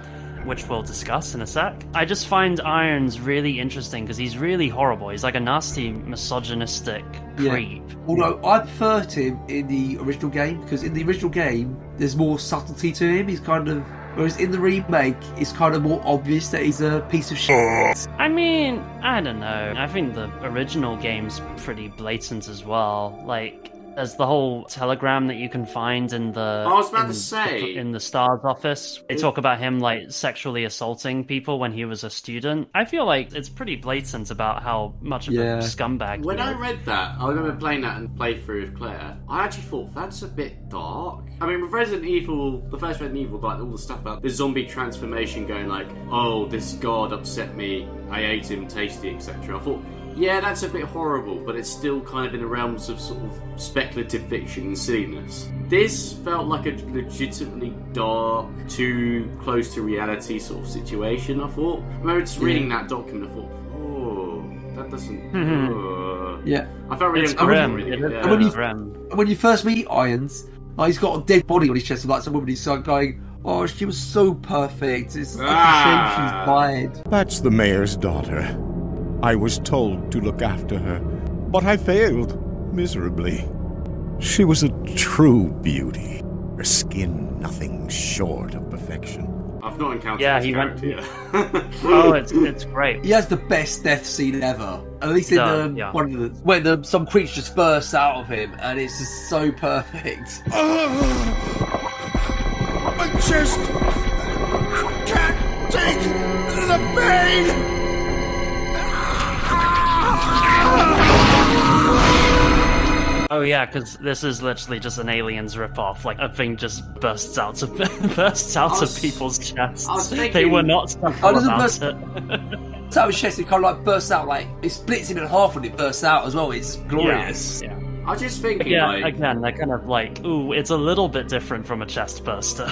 which we'll discuss in a sec. I just find Irons really interesting because he's really horrible. He's like a nasty, misogynistic creep. Although I preferred him in the original game, because in the original game, there's more subtlety to him. He's kind of... Whereas in the remake, it's kind of more obvious that he's a piece of shit. I mean, I don't know. I think the original game's pretty blatant as well. Like, there's the whole telegram that you can find in the... I was about to say... In the STARS office. They talk about him, like, sexually assaulting people when he was a student. I feel like it's pretty blatant about how much of a scumbag When I read that, I remember playing that and playthrough with Claire, I actually thought, that's a bit dark. I mean, with Resident Evil, the first Resident Evil, like, all the stuff about the zombie transformation going like, oh, this god upset me, I ate him, tasty, etc. I thought... Yeah, that's a bit horrible, but it's still kind of in the realms of sort of speculative fiction and silliness. This felt like a legitimately dark, too close to reality sort of situation, I thought. I remember just reading that document, I thought, oh, that doesn't... I felt really uncomfortable. When you first meet Irons, like, he's got a dead body on his chest, and like some woman, he's like going, oh, she was so perfect, it's like a shame she's died. That's the mayor's daughter. I was told to look after her, but I failed miserably. She was a true beauty, her skin nothing short of perfection. I've not encountered this character yet. Oh, it's great. He has the best death scene ever. At least in one of the when some creature just bursts out of him, and it's just so perfect. I just can't take the pain. Oh yeah, because this is literally just an Aliens ripoff. Like, a thing just bursts out of people's chests. They were not subtle about it. Out of his chest, it kind of like bursts out, like it splits him in half when it bursts out as well. It's glorious. Yeah. I was just thinking, again, they're kind of like, ooh, it's a little bit different from a chest burster.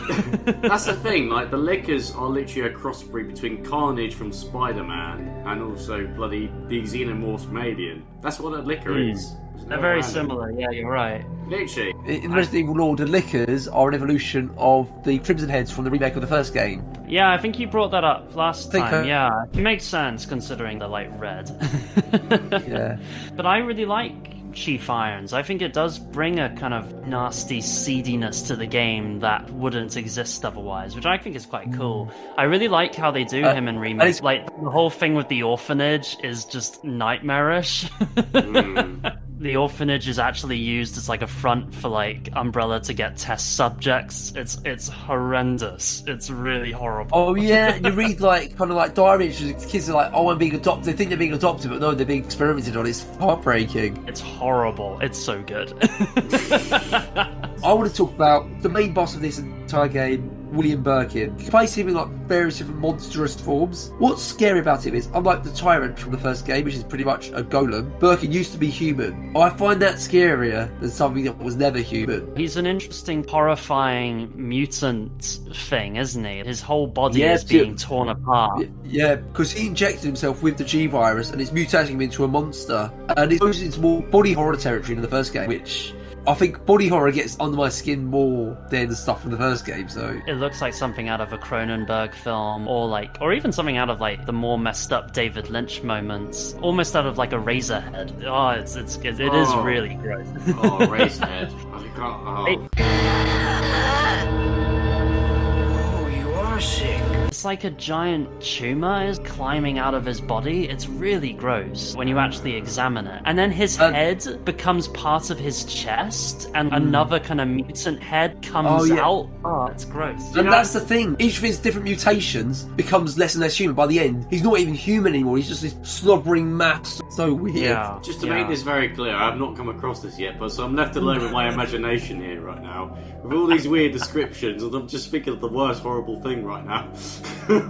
That's the thing, like, the Lickers are literally a crossbreed between Carnage from Spider-Man and also bloody the Xenomorphs from Alien. That's what a Licker is. They're very similar, yeah, you're right. Literally. In Resident Evil lore, the Lickers are an evolution of the Crimson Heads from the remake of the first game. Yeah, I think you brought that up last time, yeah. It makes sense considering they're, like, red. Yeah. But I really like Chief Irons. I think it does bring a kind of nasty seediness to the game that wouldn't exist otherwise, which I think is quite cool. I really like how they do him in Remake. Like, the whole thing with the orphanage is just nightmarish. The orphanage is actually used as like a front for like Umbrella to get test subjects. It's horrendous. It's really horrible. Oh yeah, you read like kind of like diary entries. Kids are like, "Oh, I'm being adopted." They think they're being adopted, but no, they're being experimented on. It's heartbreaking. It's horrible. It's so good. I want to talk about the main boss of this entire game, William Birkin. You face him in like various different monstrous forms. What's scary about him is, unlike the Tyrant from the first game, which is pretty much a golem, Birkin used to be human. I find that scarier than something that was never human. He's an interesting, horrifying mutant thing, isn't he? His whole body is being torn apart. Yeah, because he injected himself with the G-Virus and it's mutating him into a monster. And it goes into more body horror territory than the first game, which I think body horror gets under my skin more than the stuff from the first game, so... It looks like something out of a Cronenberg film, or even something out of, like, the more messed up David Lynch moments. Almost out of, like, a Razorhead. Oh, it is really gross. Oh, Razorhead. I can't... Oh, you are sick. It's like a giant tumor is climbing out of his body. It's really gross when you actually examine it. And then his head becomes part of his chest, and another kind of mutant head comes out. Oh, it's gross. And that's the thing. Each of his different mutations becomes less and less human. By the end, he's not even human anymore. He's just this slobbering mass. So weird. Yeah. Just to make this very clear, I have not come across this yet, but so I'm left alone with my imagination here right now. With all these weird descriptions, and I'm just thinking of the worst horrible thing right now.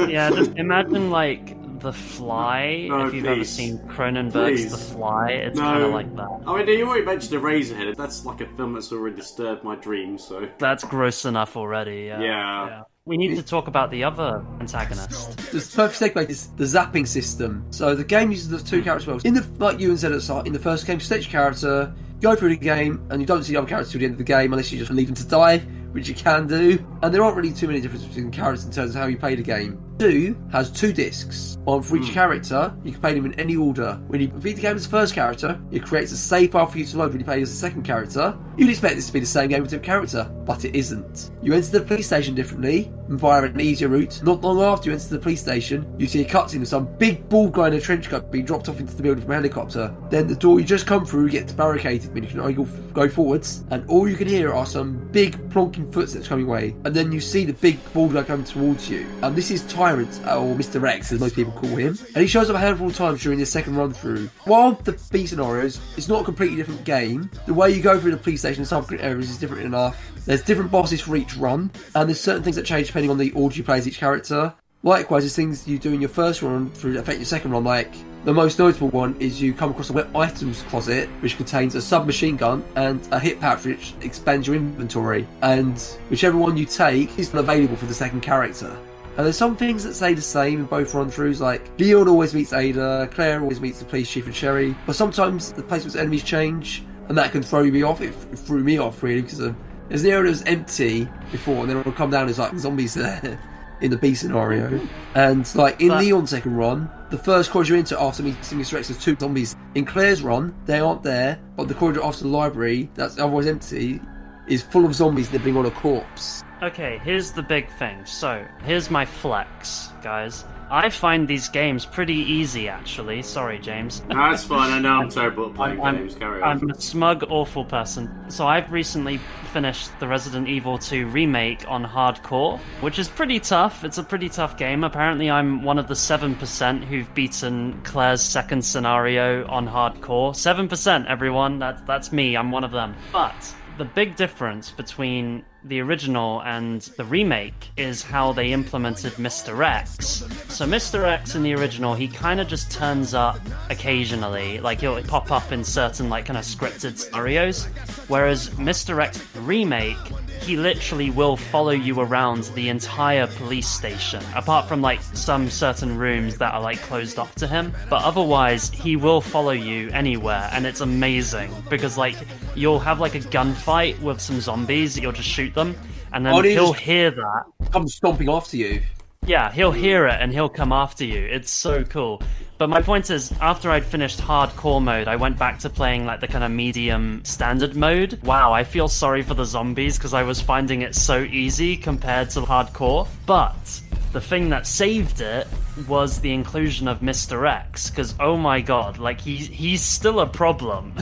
Yeah, just imagine like The Fly, if you've ever seen Cronenberg's The Fly. It's kind of like that. I mean, you already mentioned a Razorhead. That's like a film that's already disturbed my dreams, so... That's gross enough already, yeah. We need to talk about the other antagonist. The perfect segue is the zapping system. So the game uses the two characters well. Like you said at the start, in the first game, stage character, go through the game, and you don't see the other characters till the end of the game unless you just leave them to die, which you can do. And there aren't really too many differences between characters in terms of how you play the game. 2 has 2 discs, one for each character. You can play them in any order. When you beat the game as the first character, it creates a save file for you to load when you play as the second character. You'd expect this to be the same game with a different character, but it isn't. You enter the police station differently, and via an easier route. Not long after you enter the police station, you see a cutscene of some big bald guy in a trench coat being dropped off into the building from a helicopter. Then the door you just come through gets barricaded, meaning you can only go forwards, and all you can hear are some big plonking footsteps coming away. And then you see the big bald guy coming towards you. And this is Tyrant, or Mr. X as most people call him. And he shows up a handful of times during this second run through. While the B scenarios, it's not a completely different game. The way you go through the police station and subsequent areas is different enough. There's different bosses for each run, and there's certain things that change depending on the order you play as each character. Likewise, there's things you do in your first run through that affect your second run, like the most notable one is you come across a wet items closet which contains a submachine gun and a hip pouch which expands your inventory, and whichever one you take is not available for the second character. And there's some things that stay the same in both run-throughs, like Leon always meets Ada, Claire always meets the police chief and Sherry, but sometimes the placements of enemies change, and that can throw me off. It threw me off, really, because there's an area that was empty before, and then it'll come down, there's like zombies there in the B scenario. And like in Leon's second run, the first corridor you're into after meeting Mr. X, there's 2 zombies. In Claire's run, they aren't there, but the corridor after the library, that's otherwise empty, is full of zombies nibbling on a corpse. Okay, here's the big thing. So, here's my flex, guys. I find these games pretty easy, actually. Sorry, James. No, that's fine. I know I'm terrible at playing games. Carry on. I'm a smug, awful person. So I've recently finished the Resident Evil 2 remake on hardcore, which is pretty tough. It's a pretty tough game. Apparently I'm one of the 7% who've beaten Claire's second scenario on hardcore. 7%, everyone. That's me. I'm one of them. But the big difference between the original and the remake is how they implemented Mr. X. So Mr. X in the original, he kind of just turns up occasionally, like he'll pop up in certain like kind of scripted scenarios, whereas Mr. X remake, he literally will follow you around the entire police station, apart from like some certain rooms that are like closed off to him, but otherwise he will follow you anywhere, and it's amazing because like you'll have like a gunfight with some zombies, you'll just shoot them, and then he'll hear that, come stomping after you. Yeah, he'll hear it and he'll come after you. It's so cool. But my point is, after I'd finished hardcore mode, I went back to playing like the kind of medium standard mode. Wow, I feel sorry for the zombies because I was finding it so easy compared to hardcore. But the thing that saved it was the inclusion of Mr. X, because oh my god, like he's still a problem.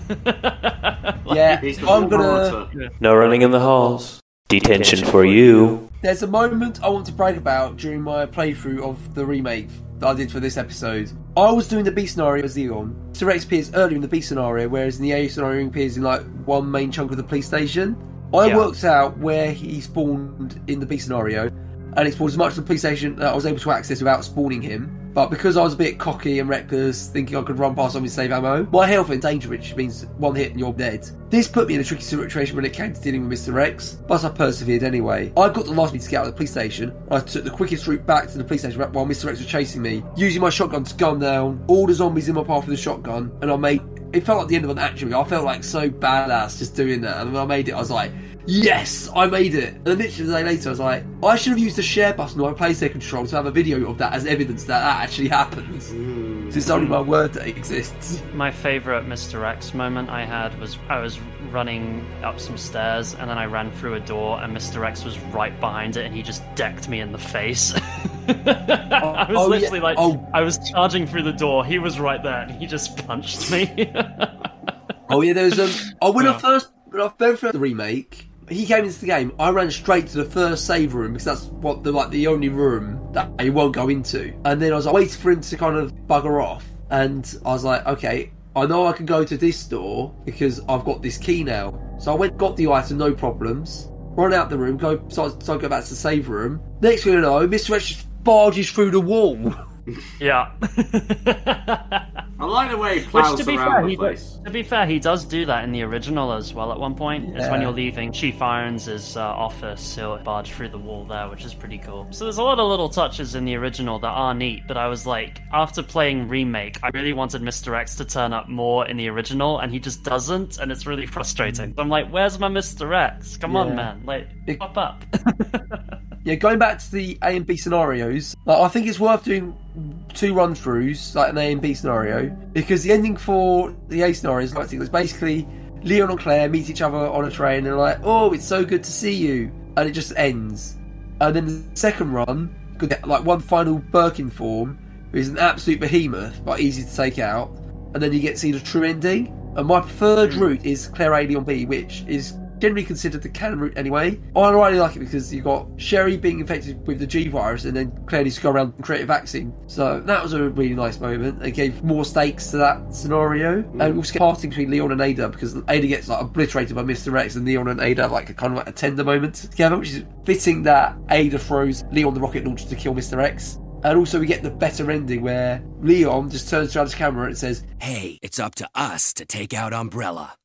Yeah, I'm gonna... No running in the halls. Detention for you. There's a moment I want to brag about during my playthrough of the remake that I did for this episode. I was doing the B scenario as Leon. Mr. X appears earlier in the B scenario, whereas in the A scenario he appears in like one main chunk of the police station. I worked out where he spawned in the B scenario, and it spawned as much of the police station that I was able to access without spawning him. But because I was a bit cocky and reckless, thinking I could run past zombies to save ammo, my health in danger, which means one hit and you're dead. This put me in a tricky situation when it came to dealing with Mr. X, but I persevered anyway. I got the last me to get out of the police station. I took the quickest route back to the police station while Mr. X was chasing me, using my shotgun to gun down all the zombies in my path with a shotgun, and I made... It felt like the end of an action movie. I felt like so badass just doing that, and when I made it, I was like, yes, I made it. And then literally a day later, I was like, I should have used the share button on my PlayStation control to have a video of that as evidence that that actually happens. So it's only my word that it exists. My favourite Mr. X moment I had was I was running up some stairs and then I ran through a door and Mr. X was right behind it and he just decked me in the face. I was literally I was charging through the door, he was right there and he just punched me. There was when I first went through the remake, he came into the game, I ran straight to the first save room because that's what the only room that he won't go into. And then I was waiting for him to kind of bugger off, and I was like, okay, I know I can go to this door because I've got this key now. So I went, got the item, no problems, run out the room, go go back to the save room. Next thing you know, Mr. X just barges through the wall. Yeah. I like the way he plows around the place. To be fair, he does do that in the original as well at one point. Yeah. It's when you're leaving Chief Irons' office, he'll barge through the wall there, which is pretty cool. So there's a lot of little touches in the original that are neat, but I was like, after playing Remake, I really wanted Mr. X to turn up more in the original, and he just doesn't, and it's really frustrating. So I'm like, where's my Mr. X? Come on, man. Like, pop up. Yeah, going back to the A and B scenarios, like, I think it's worth doing 2 run-throughs, like an A and B scenario, because the ending for the A scenario is like, it's basically Leon and Claire meet each other on a train and they're like, oh, it's so good to see you, and it just ends. And then the second run, like one final Birkin form, who is an absolute behemoth, but easy to take out, and then you get to see the true ending. And my preferred route is Claire A, Leon B, which is generally considered the canon route anyway. I really like it because you've got Sherry being infected with the G virus and then Claire needs to go around and create a vaccine. So that was a really nice moment. It gave more stakes to that scenario. And we also get parting between Leon and Ada, because Ada gets like obliterated by Mr. X and Leon and Ada have like a kind of like a tender moment together, which is fitting that Ada throws Leon the rocket launcher to kill Mr. X. And also we get the better ending where Leon just turns around his camera and says, hey, it's up to us to take out Umbrella.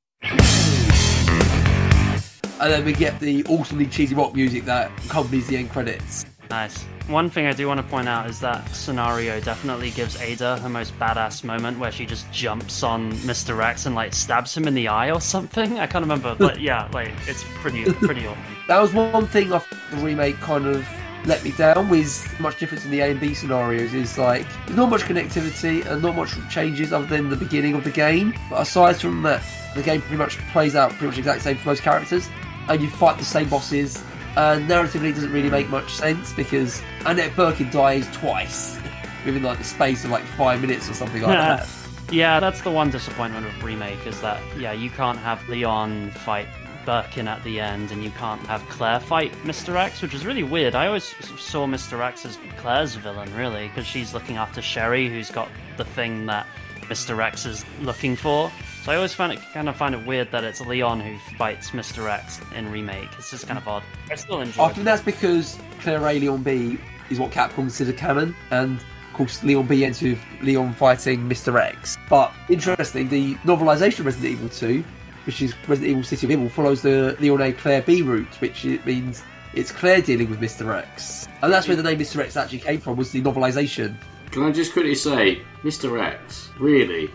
And then we get the awesomely cheesy rock music that accompanies the end credits. Nice. One thing I do want to point out is that scenario definitely gives Ada her most badass moment where she just jumps on Mr. X and like stabs him in the eye or something. I can't remember, but yeah, like it's pretty awesome. That was one thing I the remake kind of let me down with much difference in the A and B scenarios is like there's not much connectivity and not much changes other than the beginning of the game. But aside from that, the game pretty much plays out pretty much exactly the same for most characters, and you fight the same bosses. And narratively, it doesn't really make much sense because Annette Birkin dies twice within like the space of like 5 minutes or something like that. Yeah, that's the one disappointment of Remake is that you can't have Leon fight Birkin at the end, and you can't have Claire fight Mr. X, which is really weird. I always saw Mr. X as Claire's villain, really, because she's looking after Sherry, who's got the thing that Mr. X is looking for. So I always find it weird that it's Leon who fights Mr. X in Remake. It's just kind of odd. I still enjoy it. I think that's because Claire A, Leon B is what Capcom consider canon, and of course Leon B ends with Leon fighting Mr. X. But interesting, the novelisation of Resident Evil 2, which is Resident Evil City of Evil, follows the Leon A, Claire B route, which means it's Claire dealing with Mr. X. And that's where the name Mr. X actually came from, was the novelisation. Can I just quickly say, Mr. X, really?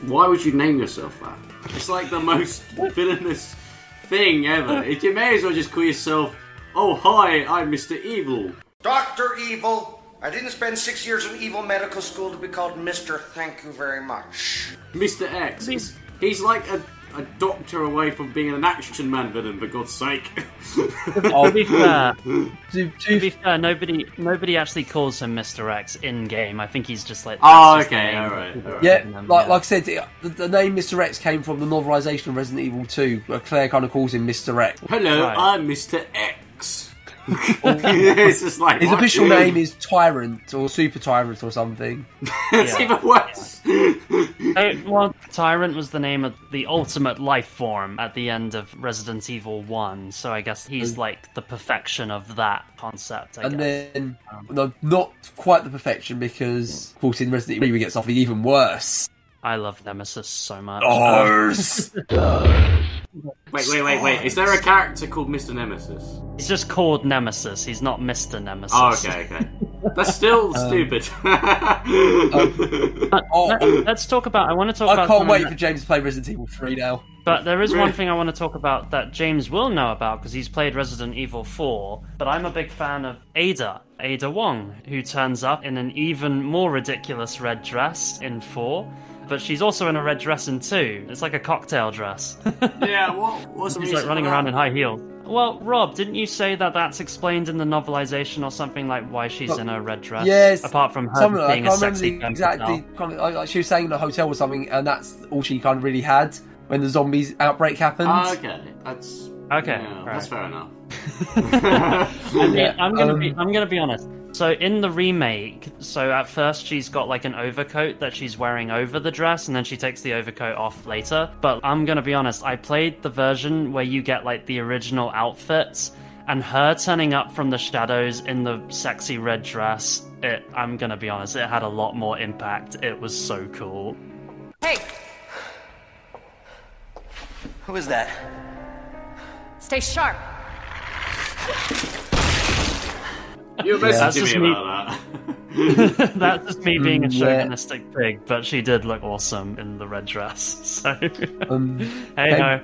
Why would you name yourself that? It's like the most villainous thing ever. You may as well just call yourself, oh hi, I'm Mr. Evil. Dr. Evil. I didn't spend 6 years in evil medical school to be called Mr. Thank you very much. Mr. X. He's like a doctor away from being an action man villain, for God's sake. To be fair, nobody actually calls him Mr. X in game. I think he's just like. Oh, okay, all right. Yeah, like I said, the name Mr. X came from the novelisation of Resident Evil 2, where Claire kind of calls him Mr. X. Hello, I'm Mr. X. It's just like, his official name is Tyrant or Super Tyrant or something. It's even worse. Well, Tyrant was the name of the ultimate life form at the end of Resident Evil 1, so I guess he's like the perfection of that concept. I guess. Then, no, not quite the perfection, because of course in Resident Evil we get something even worse. I love Nemesis so much. Wait. Is there a character called Mr. Nemesis? He's just called Nemesis. He's not Mr. Nemesis. Oh, okay. That's still stupid. Let's talk about... I want to talk about... I can't wait for James to play Resident Evil 3 now. But there is one thing I want to talk about that James will know about, because he's played Resident Evil 4, but I'm a big fan of Ada Wong, who turns up in an even more ridiculous red dress in 4. But she's also in a red dress in 2. It's like a cocktail dress. Yeah, what's the reason? She's like running around in high heels. Well, Rob, didn't you say that that's explained in the novelisation or something, like why she's in a red dress? Yes. Apart from her being a sexy exactly. Like she was saying in a hotel or something, and that's all she kind of really had when the zombies outbreak happened. Okay, that's okay. Yeah, right. That's fair enough. I'm gonna be honest. So in the remake, so at first she's got like an overcoat that she's wearing over the dress, and then she takes the overcoat off later. But I'm gonna be honest, I played the version where you get like the original outfits, and her turning up from the shadows in the sexy red dress, I'm gonna be honest, it had a lot more impact. It was so cool. Hey! Who is that? Stay sharp. You messaged me about that. That's just me being a chauvinistic pig, but she did look awesome in the red dress. So, hey ho.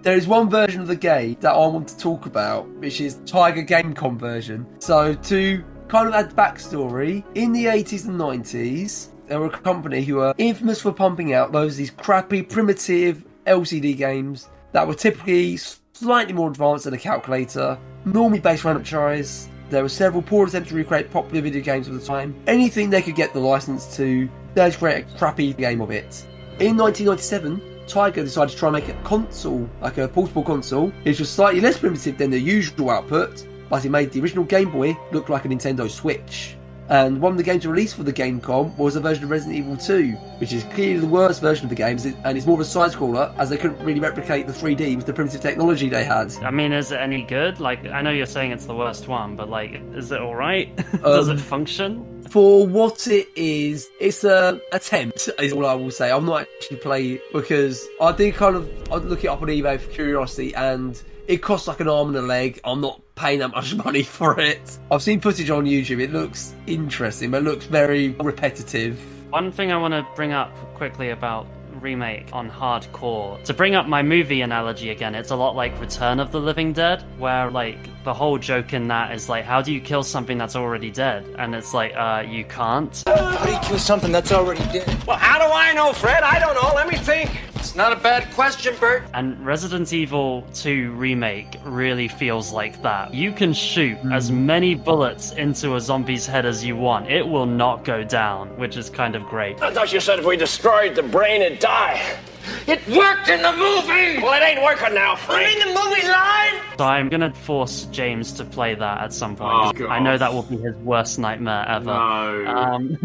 There is one version of the game that I want to talk about, which is Tiger Gamecom version. So to kind of add backstory, in the 80s and 90s, there were a company who were infamous for pumping out these crappy, primitive LCD games that were typically slightly more advanced than a calculator, normally based around franchise. There were several poor attempts to recreate popular video games of the time. Anything they could get the license to, they'd create a crappy game of it. In 1997, Tiger decided to try and make a console, like a portable console, which was slightly less primitive than the usual output, but it made the original Game Boy look like a Nintendo Switch. And one of the games released for the Gamecom was a version of Resident Evil 2, which is clearly the worst version of the game, and it's more of a side-scroller, as they couldn't really replicate the 3D with the primitive technology they had. I mean, is it any good? Like, I know you're saying it's the worst one, but, like, is it alright? Does it function? For what it is, it's an attempt, is all I will say. I've not actually played, because I did I'd look it up on eBay for curiosity, and it costs like an arm and a leg. I'm not paying that much money for it. I've seen footage on YouTube. It looks interesting, but it looks very repetitive. One thing I want to bring up quickly about Remake on hardcore, to bring up my movie analogy again, it's a lot like Return of the Living Dead, where like the whole joke in that is like, how do you kill something that's already dead? And it's like, you can't. How do you kill something that's already dead? Well, how do I know, Fred? I don't know. Let me think. It's not a bad question, Bert. And Resident Evil 2 Remake really feels like that. You can shoot as many bullets into a zombie's head as you want. It will not go down, which is kind of great. I thought you said if we destroyed the brain, it'd die. It worked in the movie! Well, it ain't working now, Frank. You mean the movie lied? So I'm gonna force James to play that at some point. Oh, God. I know that will be his worst nightmare ever. No.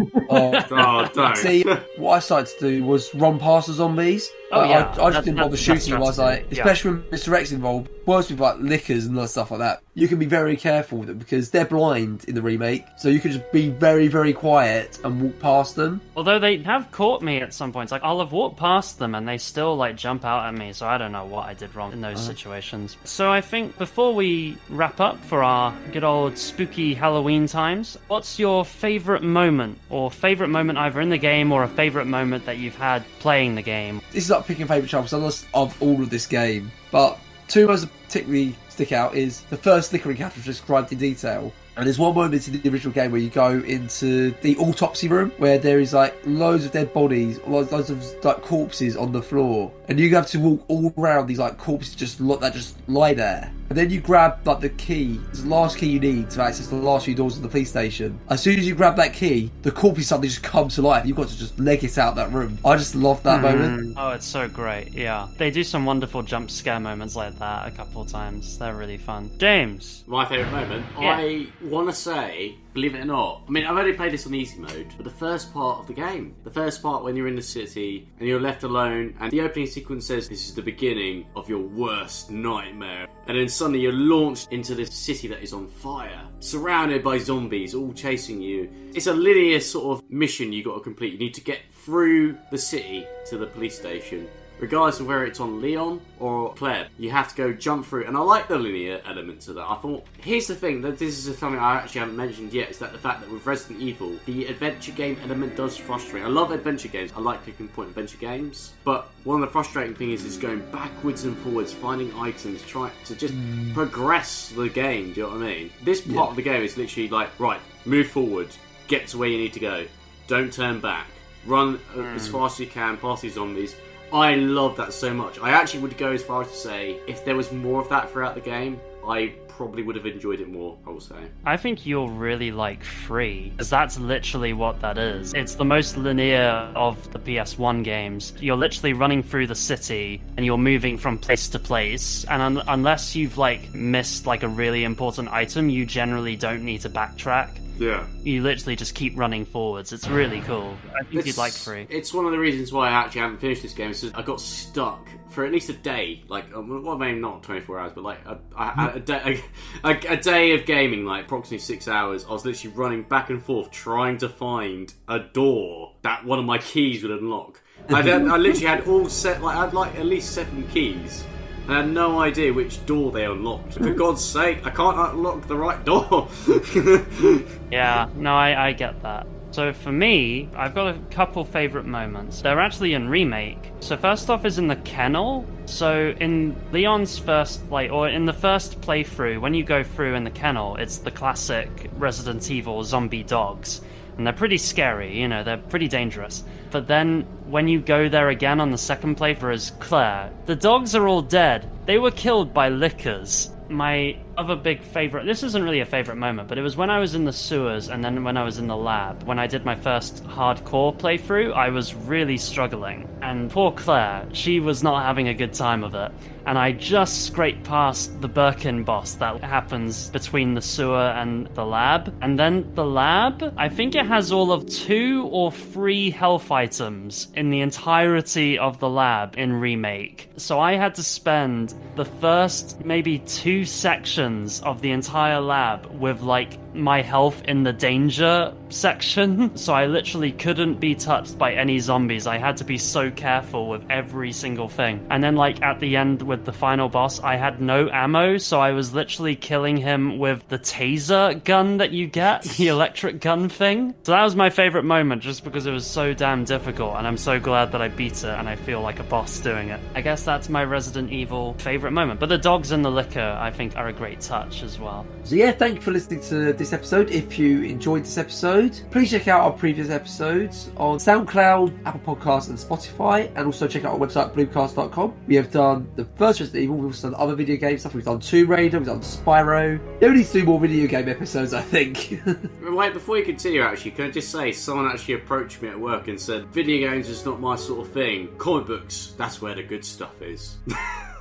Don't. See, what I started to do was run past the zombies. Oh, yeah. I just didn't bother shooting them. I was like, yeah. especially when Mr. X involved, worse with like lickers and other stuff like that. You can be very careful with them because they're blind in the remake, so you can just be very, very quiet and walk past them. Although they have caught me at some points. Like, I'll have walked past them and they still like jump out at me, so I don't know what I did wrong in those situations. So I think before we wrap up for our good old spooky Halloween times, what's your favourite moment, or favourite moment either in the game or a favourite moment that you've had playing the game? This is like picking favourite chapters of all of this game, but two most particularly stick out is the first flickering capture described in detail. And there's one moment in the original game where you go into the autopsy room where there is like loads of dead bodies, loads of like corpses on the floor, and you have to walk all around these like corpses that just lie there. And then you grab like the key, it's the last key you need to access the last few doors of the police station. As soon as you grab that key, the corpses suddenly just come to life. You've got to just leg it out that room. I just love that moment. Oh, it's so great, yeah. They do some wonderful jump scare moments like that a couple of times. They're really fun. James? My favourite moment? Yeah. I want to say, believe it or not, I mean, I've only played this on easy mode, but the first part of the game, the first part when you're in the city and you're left alone, and the opening sequence says this is the beginning of your worst nightmare, and then suddenly you're launched into this city that is on fire, surrounded by zombies all chasing you. It's a linear sort of mission you got to complete. You need to get through the city to the police station. Regardless of whether it's on Leon or Claire, you have to go jump through. And I like the linear element to that. I thought, here's the thing, that this is something I actually haven't mentioned yet, is that the fact that with Resident Evil, the adventure game element does frustrate. I love adventure games. I like click and point adventure games. But one of the frustrating things is going backwards and forwards, finding items, trying to just progress the game. Do you know what I mean? This part of the game is literally like, right, move forward, get to where you need to go, don't turn back, run as fast as you can past these zombies. I love that so much. I actually would go as far as to say, if there was more of that throughout the game, I probably would have enjoyed it more, I will say. I think you'll really like 3, because that's literally what that is. It's the most linear of the PS1 games. You're literally running through the city, and you're moving from place to place, and unless you've like missed like a really important item, you generally don't need to backtrack. Yeah. You literally just keep running forwards. It's really cool. I think you'd like 3. It's one of the reasons why I actually haven't finished this game. Is I got stuck for at least a day. Like, well, maybe not 24 hours, but like a day of gaming, like approximately 6 hours. I was literally running back and forth trying to find a door that one of my keys would unlock. I literally had all set. Like, I had like at least 7 keys. and I had no idea which door they unlocked. For God's sake, I can't unlock the right door. Yeah, no, I get that. So for me, I've got a couple favourite moments. They're actually in Remake. So first off is in the kennel. So in Leon's first, or in the first playthrough, when you go through in the kennel, it's the classic Resident Evil zombie dogs. And they're pretty scary, you know, they're pretty dangerous. But then, when you go there again on the second playthrough as Claire, the dogs are all dead. They were killed by lickers. My other big favourite, this isn't really a favourite moment, but it was when I was in the sewers and then when I was in the lab. When I did my first hardcore playthrough, I was really struggling. And poor Claire, she was not having a good time of it. And I just scraped past the Birkin boss that happens between the sewer and the lab. And then the lab, I think it has all of 2 or 3 health items in the entirety of the lab in Remake. So I had to spend the first maybe 2 sections of the entire lab with my health in the danger section. So I literally couldn't be touched by any zombies. I had to be so careful with every single thing. And then at the end with the final boss, I had no ammo, so I was literally killing him with the taser gun that you get, the electric gun thing. So that was my favorite moment, just because it was so damn difficult, and I'm so glad that I beat it and I feel like a boss doing it. I guess that's my Resident Evil favorite moment. But the dogs and the liquor, I think, are a great touch as well. So yeah, thank you for listening to this episode. If you enjoyed this episode, please check out our previous episodes on SoundCloud, Apple Podcasts and Spotify, and also check out our website bloobcast.com. We have done the first Resident Evil, we've also done other video game stuff, we've done Tomb Raider, we've done Spyro. Yeah, we need to do more video game episodes, I think. Wait, before you continue, actually, can I just say, someone actually approached me at work and said, video games is not my sort of thing. Comic books, that's where the good stuff is.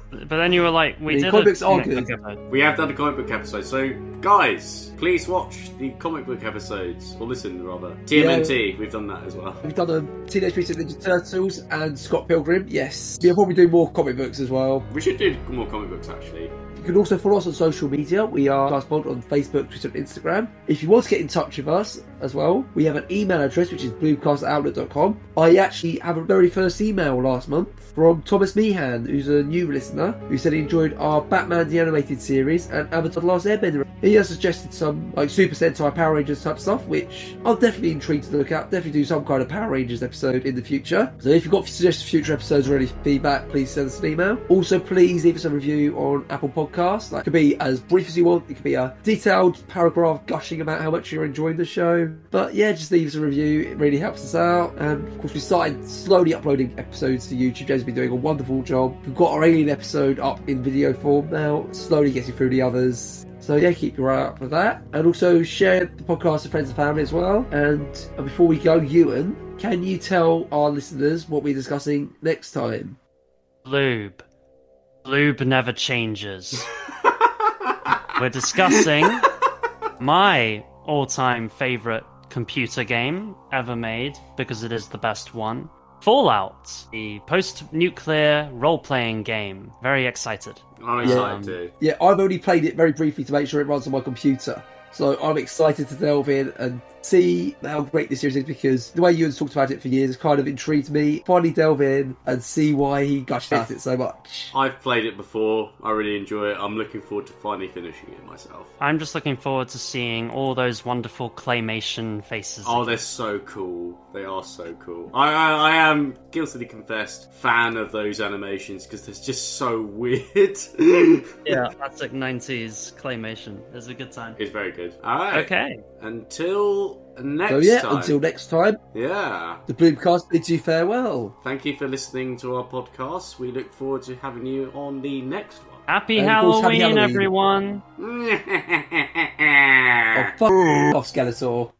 But then you were like, we did comic books are good. We have done a comic book episode, so guys, please watch the comic book episodes, or listen rather. TMNT, we've done that as well. We've done Teenage Mutant Ninja Turtles and Scott Pilgrim, yes. We'll probably do more comic books as well. We should do more comic books, actually. You can also follow us on social media. We are Pod on Facebook, Twitter and Instagram. If you want to get in touch with us as well, we have an email address, which is bloobcast@outlook.com. I actually have a very first email last month from Thomas Meehan, who's a new listener, who said he enjoyed our Batman the Animated Series and Avatar The Last Airbender. He has suggested some Super Sentai Power Rangers type stuff, which I'm definitely intrigued to look at. Definitely do some kind of Power Rangers episode in the future. So if you've got suggestions for future episodes or any feedback, please send us an email. Also, please leave us a review on Apple Podcasts. It could be as brief as you want. It could be a detailed paragraph gushing about how much you're enjoying the show. But yeah, just leave us a review. It really helps us out. And of course, we started slowly uploading episodes to YouTube. James has been doing a wonderful job. We've got our alien episode up in video form now, slowly getting through the others. So yeah, keep your eye out for that. And also share the podcast with friends and family as well. And before we go, Ewan, can you tell our listeners what we're discussing next time? Lube never changes. We're discussing my all-time favourite computer game ever made, because it is the best one. Fallout, the post-nuclear role-playing game. Very excited. I'm excited too. Yeah, I've only played it very briefly to make sure it runs on my computer. So I'm excited to delve in and see how great this series is, because the way Ewan's talked about it for years kind of intrigued me. Finally delve in and see why he gushed about it so much. I've played it before. I really enjoy it. I'm looking forward to finally finishing it myself. I'm just looking forward to seeing all those wonderful claymation faces. Oh, they're so cool. They are so cool. I am, guiltily confessed, fan of those animations because they're just so weird. Yeah, classic 90s claymation. It's a good time. It's very good. All right. Okay. Until next time. Until next time. Yeah. The Bloobcast bids you farewell. Thank you for listening to our podcast. We look forward to having you on the next one. Happy Halloween, everyone. Oh, fuck off, Skeletor.